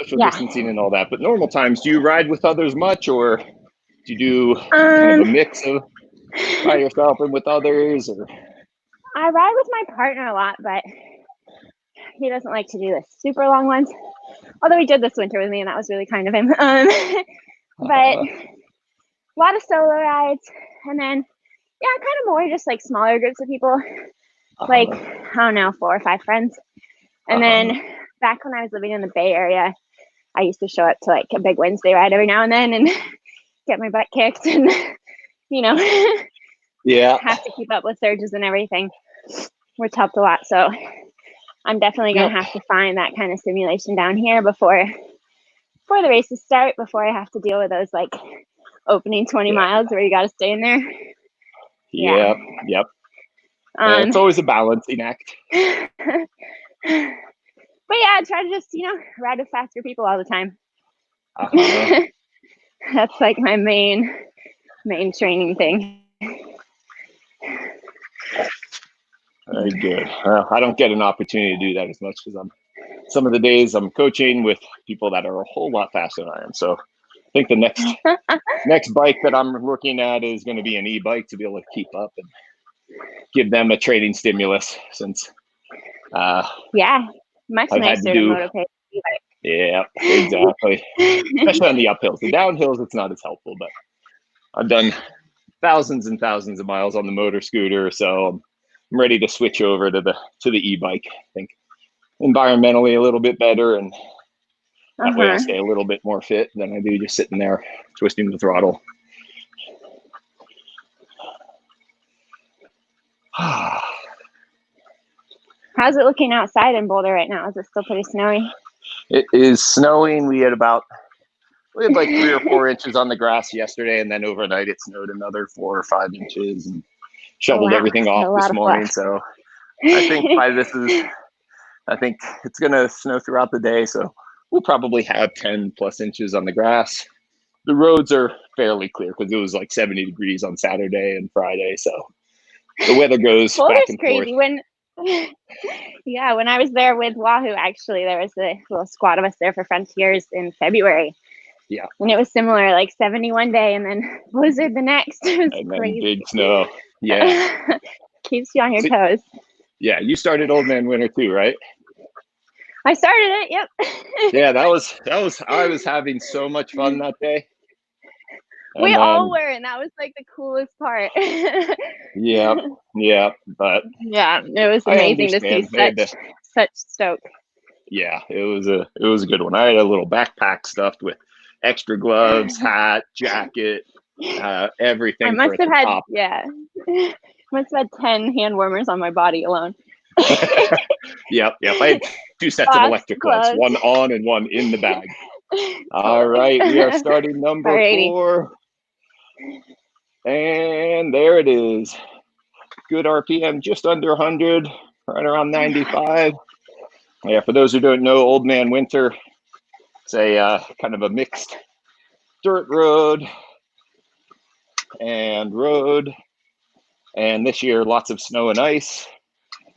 social distancing and all that, but normal times, do you ride with others much, or do you do kind of a mix of by yourself and with others? Or I ride with my partner a lot, but he doesn't like to do the super long ones. Although he did this winter with me, and that was really kind of him. But a lot of solo rides, and then kind of more just like smaller groups of people, like I don't know, 4 or 5 friends. And then back when I was living in the Bay Area, I used to show up to like a big Wednesday ride every now and then and get my butt kicked, and you know, have to keep up with surges and everything, which helped a lot. So I'm definitely gonna have to find that kind of stimulation down here before the races start, before I have to deal with those like opening 20 miles where you got to stay in there. Yep. It's always a balancing act. But yeah, I try to just, you know, ride with faster people all the time. That's like my main training thing. Very good. I don't get an opportunity to do that as much because some of the days I'm coaching with people that are a whole lot faster than I am. So I think the next bike that I'm looking at is going to be an e-bike to be able to keep up and give them a training stimulus, since much nicer to motocross. Yeah, exactly. Especially on the uphills. The downhills, it's not as helpful, but I've done thousands and thousands of miles on the motor scooter, so I'm ready to switch over to the e-bike. I think environmentally a little bit better, and that way I stay a little bit more fit than I do just sitting there twisting the throttle. How's it looking outside in Boulder right now? Is it still pretty snowy? It is snowing. We had like 3 or 4 inches on the grass yesterday, and then overnight it snowed another 4 or 5 inches and shoveled everything off this morning. So I think it's gonna snow throughout the day. So we'll probably have 10 plus inches on the grass. The roads are fairly clear because it was like 70 degrees on Saturday and Friday. So the weather goes back and crazy. forth. When I was there with Wahoo, actually, there was a little squad of us there for Frontiers in February. Yeah. And it was similar, like 71 day and then blizzard the next. It was crazy. Big snow. Yeah. Keeps you on your toes. Yeah. You started Old Man Winter too, right? I started it. Yep. Yeah, that was, I was having so much fun that day. We all were, and that was like the coolest part. Yeah, but yeah, it was amazing to see such stoke. Yeah, it was a good one. I had a little backpack stuffed with extra gloves, hat, jacket, everything. I must have had must have had 10 hand warmers on my body alone. Yep. I had 2 sets of electric gloves, one on and one in the bag. All right, we are starting number 4. And there it is. Good RPM, just under 100, right around 95. Yeah, for those who don't know, Old Man Winter, it's a kind of a mixed dirt road. And this year, lots of snow and ice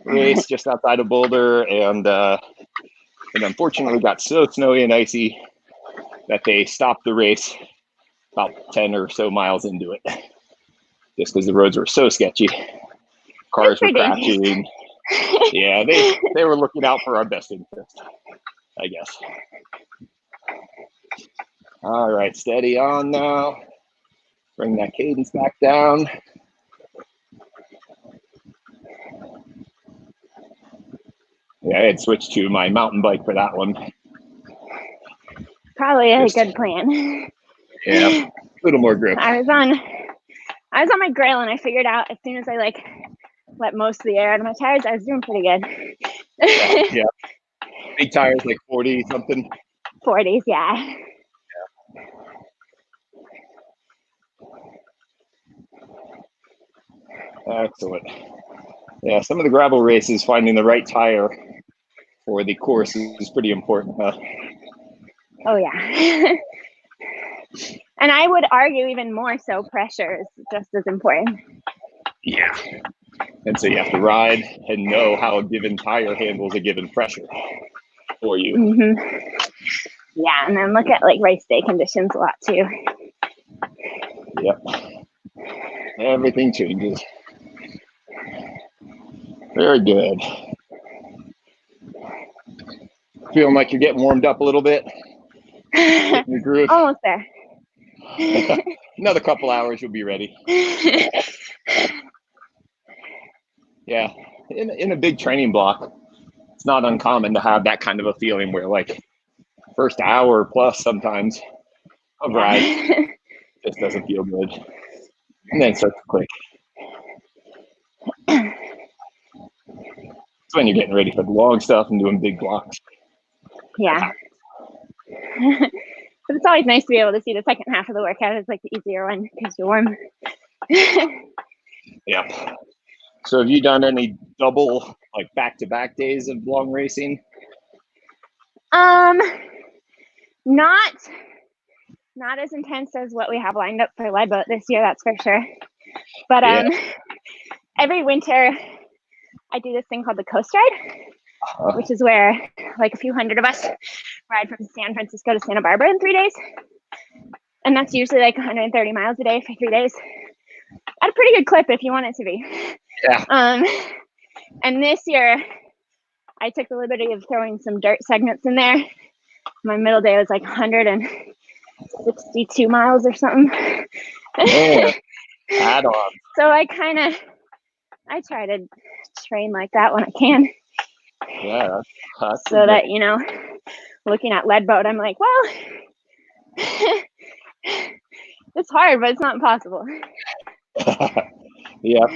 race just outside of Boulder. And unfortunately got so snowy and icy that they stopped the race about 10 or so miles into it, just because the roads were so sketchy. Cars were crashing. Yeah, they were looking out for our best interest, I guess. All right, steady on now. Bring that cadence back down. Yeah, I had switched to my mountain bike for that one. Probably a good plan. Yeah, a little more grip. I was on my grill, and I figured out as soon as I like let most of the air out of my tires, I was doing pretty good. Yeah. Big tires, like 40 something. 40s, yeah. Excellent. Yeah, some of the gravel races, finding the right tire for the course is pretty important, huh? Oh yeah. And I would argue even more so pressure is just as important. Yeah. And so you have to ride and know how a given tire handles a given pressure for you. Mm-hmm. Yeah, and then look at like race day conditions a lot too. Yep. Everything changes. Very good. Feeling like you're getting warmed up a little bit? Getting your groove? Almost there. Another couple hours, you'll be ready. Yeah, in a big training block, it's not uncommon to have that kind of a feeling where like first hour plus sometimes of ride just doesn't feel good. And then it starts to click. It's when you're getting ready for the long stuff and doing big blocks. Yeah. But it's always nice to be able to see the second half of the workout as like the easier one because you're warm. Yep. So have you done any double, like back-to-back days of long racing? Not as intense as what we have lined up for Lead Boat this year, that's for sure. But every winter I do this thing called the Coast Ride, which is where like a few hundred of us ride from San Francisco to Santa Barbara in 3 days. And that's usually like 130 miles a day for 3 days. At a pretty good clip if you want it to be. Yeah. And this year I took the liberty of throwing some dirt segments in there. My middle day was like 162 miles or something. Yeah. Add on. So I try to train like that when I can. Yeah. So that, you know, looking at Lead Boat, I'm like, well, it's hard, but it's not impossible. Yeah.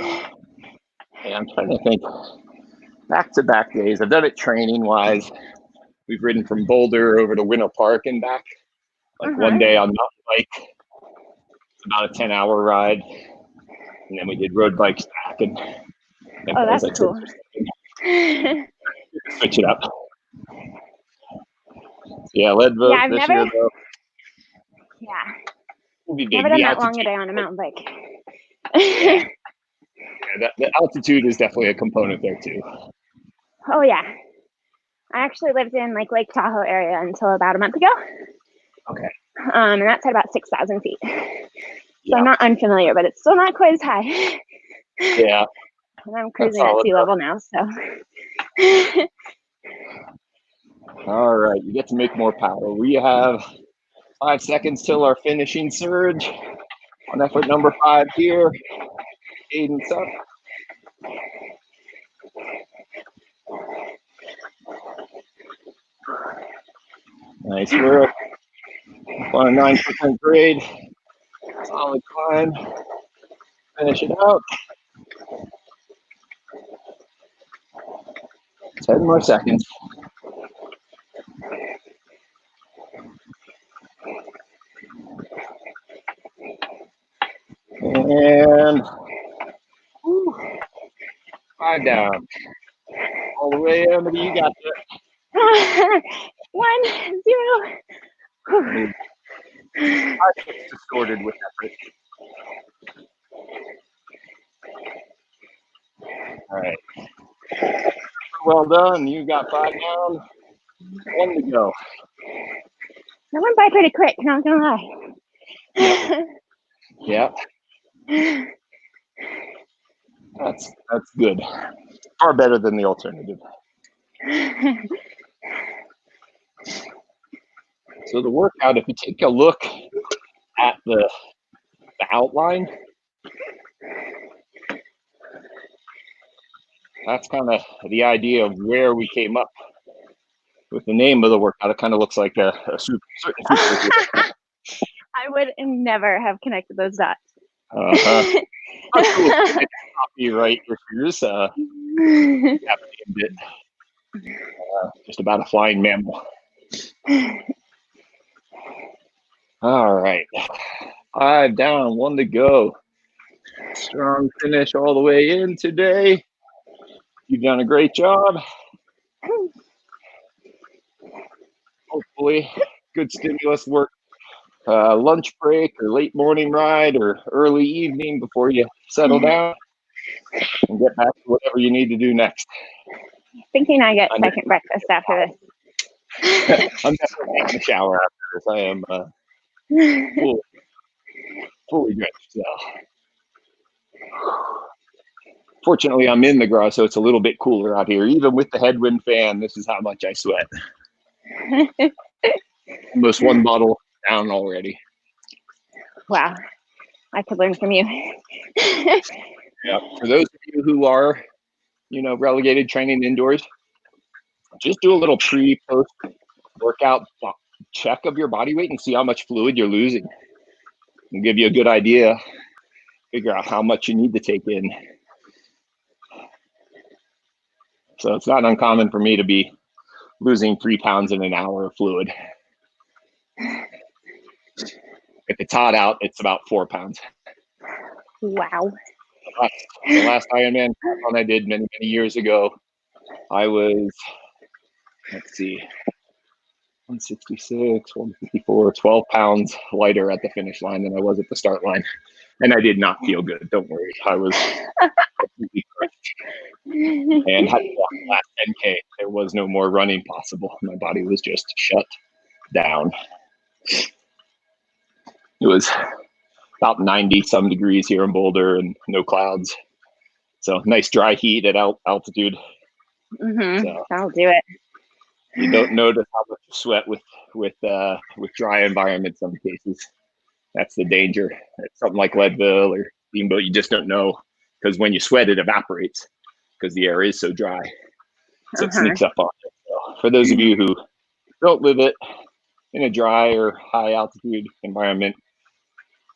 Yeah, I'm trying to think. Back-to-back days. I've done it training-wise. We've ridden from Boulder over to Winter Park and back. Like one day on mountain bike. It's about a 10-hour ride. And then we did road bikes back. And oh, that's cool. Switch it up. Yeah, Lead Boat yeah, this year, though. Yeah. Will be big. Never done that long a day on a mountain bike. Yeah, the altitude is definitely a component there too. Oh yeah, I actually lived in like Lake Tahoe area until about a month ago. Okay. And that's at about 6,000 feet. So yeah. I'm not unfamiliar, but it's still not quite as high. Yeah. And I'm cruising at sea level now, so. All right, you get to make more power. We have 5 seconds till our finishing surge. On effort number 5 here. Cadence up. Nice work. On a 9% grade. Solid climb. Finish it out. 10 more seconds. And 5 down. All the way, Amity, you got it. 1, 0. I think it's distorted with effort. All right. Well done. You got 5 down. 1 to go. That went by pretty quick, not gonna lie. Yeah. That's good. Far better than the alternative. So the workout, if you take a look at the outline, that's kind of the idea of where we came up with the name of the workout. It kind of looks like a certain superhero. I would never have connected those dots. Copyright issues. Named it. Just about a flying mammal. All right. 5 down, 1 to go. Strong finish all the way in today. You've done a great job. Hopefully, good stimulus work. Lunch break or late morning ride or early evening before you settle down and get back to whatever you need to do next. Thinking I get second breakfast after this. I'm definitely taking a shower after this. I am fully drenched. So. Fortunately, I'm in the garage, so it's a little bit cooler out here. Even with the headwind fan, this is how much I sweat. Almost 1 bottle down already. Wow, I could learn from you. Yeah. For those of you who are, relegated training indoors, just do a little pre-post workout check of your body weight and see how much fluid you're losing. It'll give you a good idea. Figure out how much you need to take in. So it's not uncommon for me to be losing 3 pounds in an hour of fluid. If it's hot out, it's about 4 pounds. Wow. The last Ironman triathlon I did many years ago, I was, 166, 154, 12 pounds lighter at the finish line than I was at the start line. And I did not feel good. Don't worry. I was completely crushed. And had to walk the last 10K. There was no more running possible. My body was just shut down. It was about 90-some degrees here in Boulder and no clouds. So nice dry heat at altitude. So, that'll do it. You don't notice how much you sweat with dry environments in some cases. That's the danger. It's something like Leadville or Steamboat, you just don't know, because when you sweat, it evaporates because the air is so dry. So it sneaks up on you. So for those of you who don't live it in a dry or high altitude environment,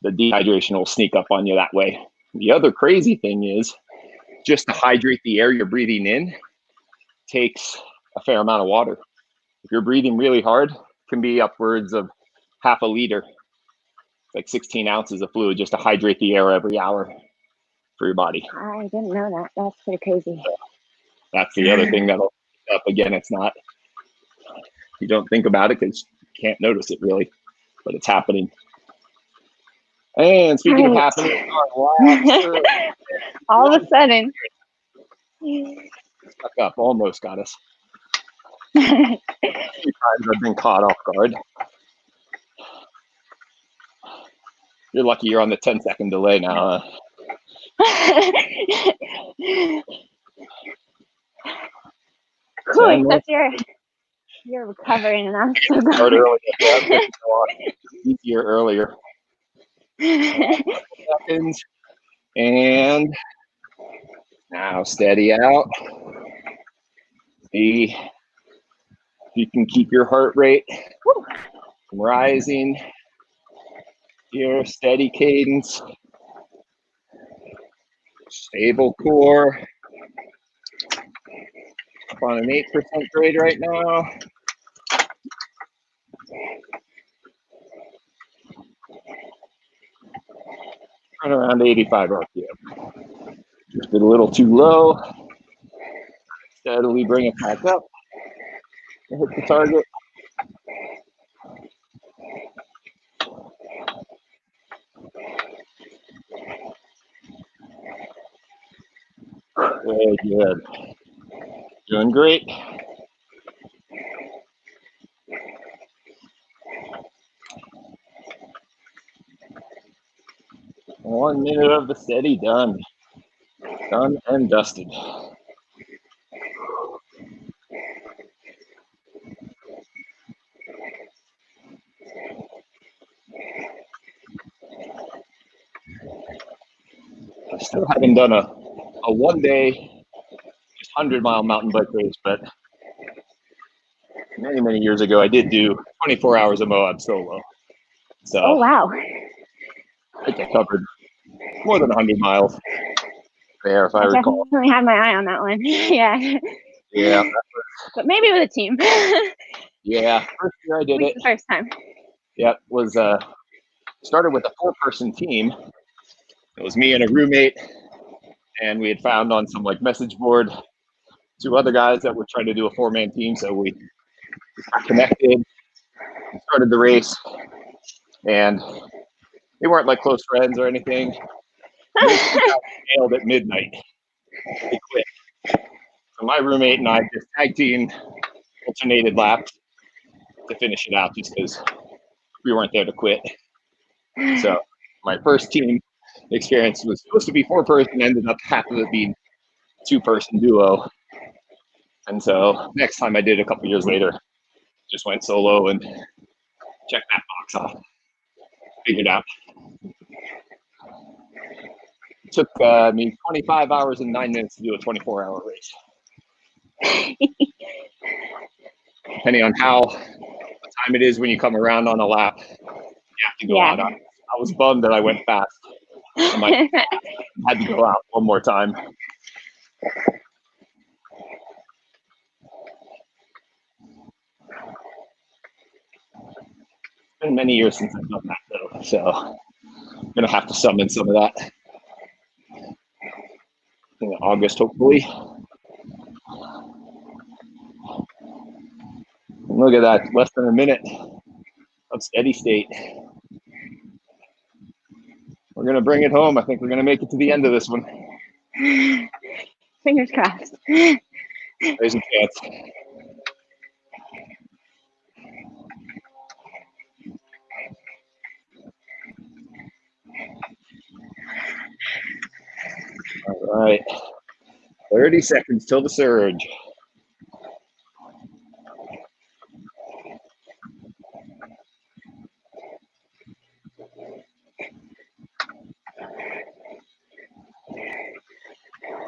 the dehydration will sneak up on you that way. The other crazy thing is just to hydrate the air you're breathing in takes a fair amount of water. If you're breathing really hard, it can be upwards of half a liter, like 16 ounces of fluid just to hydrate the air every hour for your body. I didn't know that. That's pretty crazy. So that's the other thing that'll up. Again, it's not, you don't think about it because you can't notice it really, but it's happening. And speaking of happening, all of a sudden, stuck up, almost got us. A few times I've been caught off guard. You're lucky you're on the 10-second delay now. Cool, except you're recovering and I'm still going. Easier earlier. Seconds. And now steady out. See if you can keep your heart rate rising. Your steady cadence. Stable core. Up on an 8% grade right now. Right around 85 RPM. Just did a little too low. Steadily bring it back up. Hit the target. Very good. Doing great. 1 minute of the steady done. Done and dusted. I still haven't done a 1 day, 100-mile mountain bike race, but many, many years ago, I did do 24 hours of Moab solo. So, oh, wow. I think I covered more than 100 miles there, if I recall. Definitely had my eye on that one. Yeah. Yeah. But maybe with a team. Yeah, first year I did it. The first time. Yep, was started with a 4-person team. It was me and a roommate, and we had found on some like message board 2 other guys that were trying to do a 4-man team. So we got connected, started the race, and they weren't like close friends or anything. They failed at midnight. They quit. So my roommate and I just tag teamed, alternated laps to finish it out, just because we weren't there to quit. So my first team experience was supposed to be 4-person, ended up half of it being 2-person duo. And so next time I did a couple years later, just went solo and checked that box off. Figured out. It took me 25 hours and 9 minutes to do a 24-hour race. Depending on what time it is when you come around on a lap, you have to go out. I was bummed that I went fast. I had to go out one more time. It's been many years since I've done that, though, so I'm gonna have to summon some of that in August, hopefully. And look at that, less than a minute of steady state. We're gonna bring it home. I think we're gonna make it to the end of this one. Fingers crossed. There's a chance. All right, 30 seconds till the surge.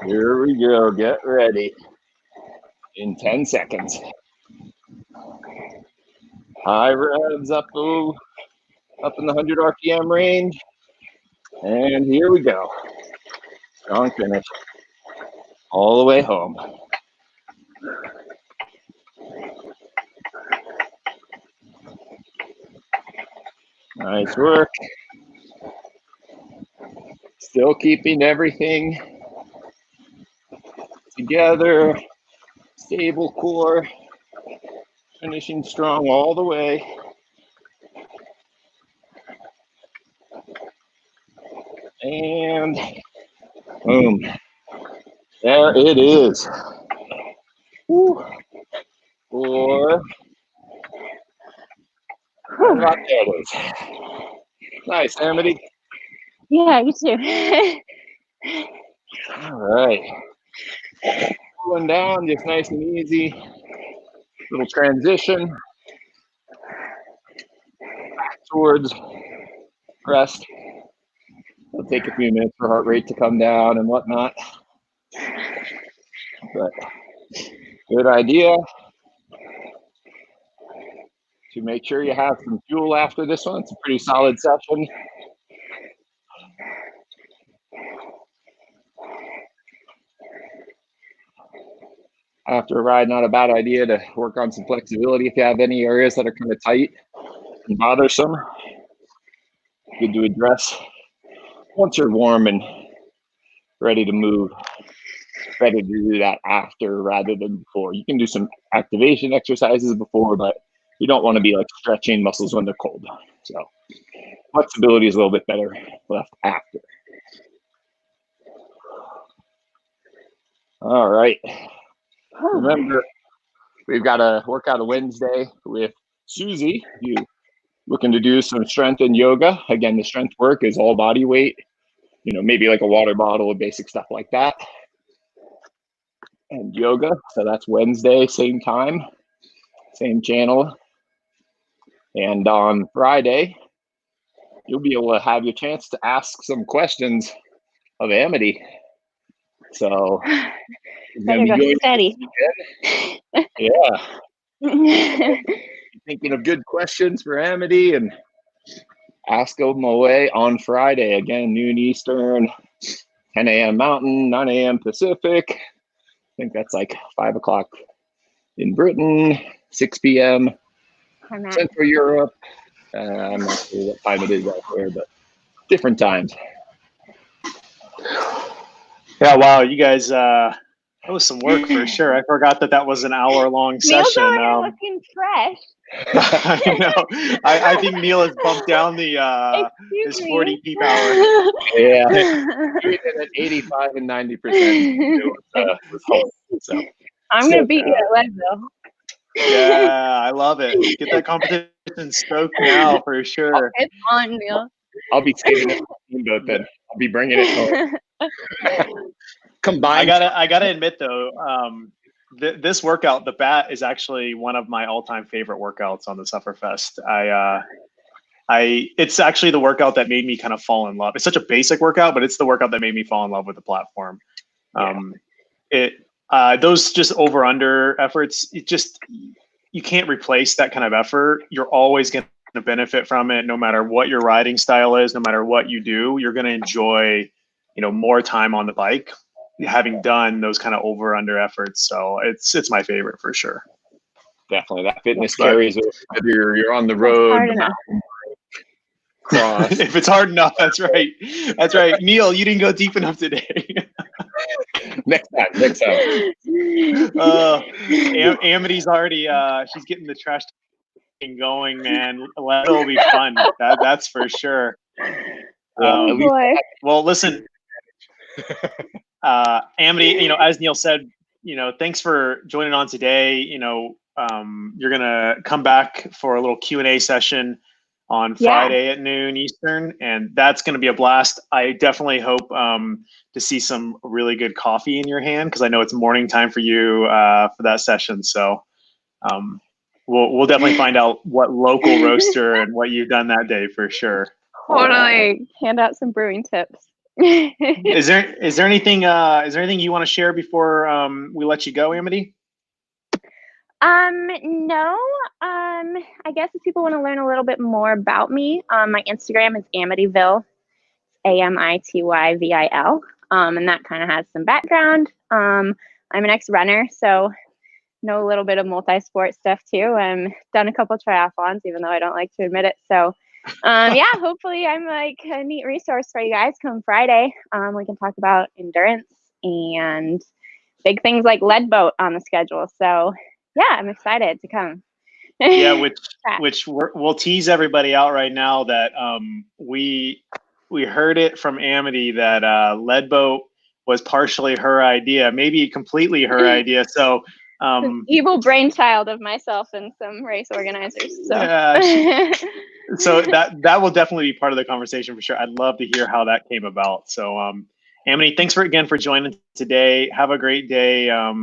Here we go, get ready. In 10 seconds. High revs up in the 100 RPM range. And here we go. Strong finish. All the way home. Nice work. Still keeping everything together. Stable core. Finishing strong all the way. And boom. There it is. Woo. 4. About there it is. Nice, Amity. Yeah, you too. All right. Pulling down, just nice and easy. Little transition. Back towards rest. It'll take a few minutes for heart rate to come down and whatnot. But good idea to make sure you have some fuel after this one. It's a pretty solid session. After a ride, not a bad idea to work on some flexibility if you have any areas that are kind of tight and bothersome. Good to address once you're warm and ready to move. Better to do that after rather than before. You can do some activation exercises before, but you don't want to be like stretching muscles when they're cold. So flexibility is a little bit better left after. All right. Remember, we've got a workout a Wednesday with Susie. You looking to do some strength and yoga. Again, the strength work is all body weight maybe like a water bottle, basic stuff like that. And yoga. So that's Wednesday, same time, same channel. And on Friday, you'll be able to have your chance to ask some questions of Amity. So better go steady. Yeah. Thinking of good questions for Amity and ask them away on Friday. Again, noon Eastern, 10 a.m. Mountain, 9 a.m. Pacific. I think that's like 5 o'clock in Britain, 6 p.m. Central Europe. I'm not sure what time it is out there, but different times. Yeah, wow, you guys, that was some work for sure. I forgot that was an hour-long session. Neil's over looking fresh. I know. I think Neil has bumped down his 40 power. Yeah, at 85 and 90%. So. I'm gonna beat you at Leadville. Yeah, I love it. Get that competition stoked now for sure. It's on, Neil. I'll be saving it for the steamboat then. I'll be bringing it home. Combined. I gotta admit though, this workout, the bat, is actually one of my all-time favorite workouts on the Sufferfest. It's actually the workout that made me kind of fall in love. It's such a basic workout, but it's the workout that made me fall in love with the platform. Those just over-under efforts, you can't replace that kind of effort. You're always going to benefit from it, no matter what your riding style is, no matter what you do. You're going to enjoy, more time on the bike, having done those kind of over-under efforts. So it's my favorite for sure. Definitely, that fitness carries whether you're on the road. If it's hard enough, that's right. That's right. Neil, you didn't go deep enough today. Next time. Amity's already she's getting the trash going, man. It'll be fun. That's for sure. Well, listen, Amity, as Neil said, thanks for joining on today. You're gonna come back for a little Q&A session on Friday at noon Eastern, and that's going to be a blast. I definitely hope to see some really good coffee in your hand, because I know it's morning time for you for that session. So we'll definitely find out what local roaster and what you've done that day for sure. Totally. Hand out some brewing tips. Is there anything you want to share before we let you go, Amity? No. I guess if people want to learn a little bit more about me, my Instagram is Amityville, AMITYVIL. And that kind of has some background. I'm an ex-runner, so know a little bit of multi-sport stuff too. Done a couple triathlons, even though I don't like to admit it. So, hopefully I'm like a neat resource for you guys come Friday. We can talk about endurance and big things like lead boat on the schedule. So yeah, I'm excited to come. Yeah, which we'll tease everybody out right now that we heard it from Amity that lead boat was partially her idea, maybe completely her idea. So an evil brainchild of myself and some race organizers. So yeah, so that will definitely be part of the conversation for sure. I'd love to hear how that came about. So Amity, thanks again for joining today. Have a great day out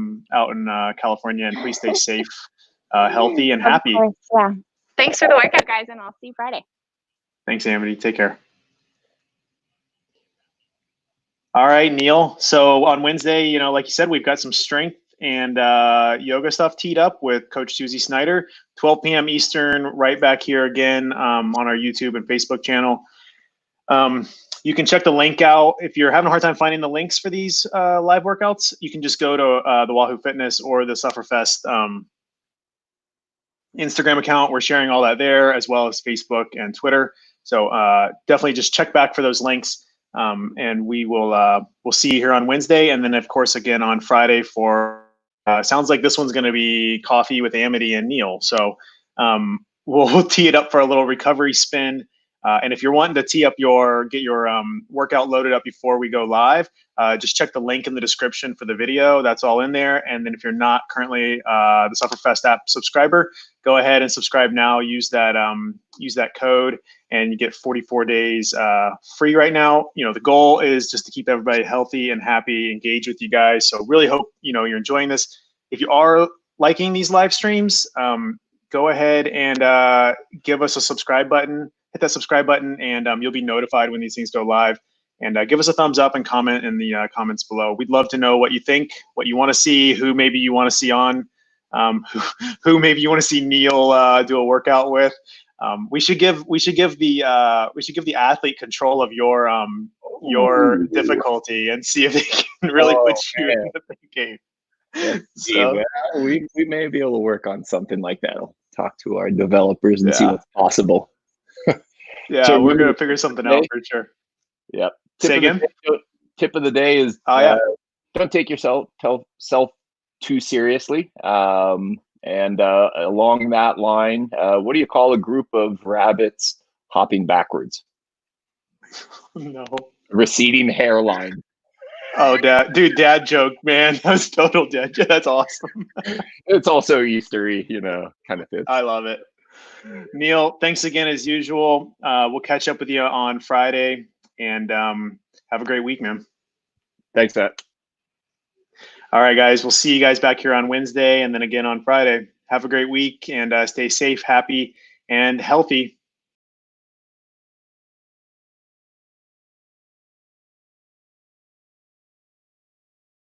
in California, and please stay safe, healthy, and happy. Of course, yeah. Thanks for the workout, guys, and I'll see you Friday. Thanks, Amity. Take care. All right, Neil. So on Wednesday, like you said, we've got some strength and yoga stuff teed up with Coach Susie Snyder, 12 p.m. Eastern, right back here again on our YouTube and Facebook channel. You can check the link out. If you're having a hard time finding the links for these live workouts, you can just go to the Wahoo Fitness or the Sufferfest Instagram account. We're sharing all that there, as well as Facebook and Twitter. So definitely just check back for those links. And we'll see you here on Wednesday, and then of course again on Friday for sounds like this one's going to be coffee with Amity and Neil. So we'll tee it up for a little recovery spin And if you're wanting to get your workout loaded up before we go live, just check the link in the description for the video. That's all in there. And then if you're not currently the Sufferfest app subscriber, go ahead and subscribe now. Use that code, and you get 44 days free right now. The goal is just to keep everybody healthy and happy, engage with you guys. So really hope you're enjoying this. If you are liking these live streams, go ahead and give us a subscribe button. Hit that subscribe button, and you'll be notified when these things go live. And give us a thumbs up and comment in the comments below. We'd love to know what you think, what you want to see, who maybe you want to see on, who maybe you want to see Neil do a workout with. We should give the athlete control of your difficulty and see if they can really put you in the game. Yeah, so we may be able to work on something like that. I'll talk to our developers and see what's possible. Yeah, so we're gonna figure something out for sure. Yep. Say again. Tip of the day is don't take yourself too seriously. And along that line, what do you call a group of rabbits hopping backwards? No. Receding hairline. Oh, dad joke, man. That's total dad joke. That's awesome. It's also Eastery, kind of thing. I love it. Neil, thanks again as usual. We'll catch up with you on Friday, and have a great week, man. Thanks, Matt. All right, guys. We'll see you guys back here on Wednesday and then again on Friday. Have a great week, and stay safe, happy, and healthy.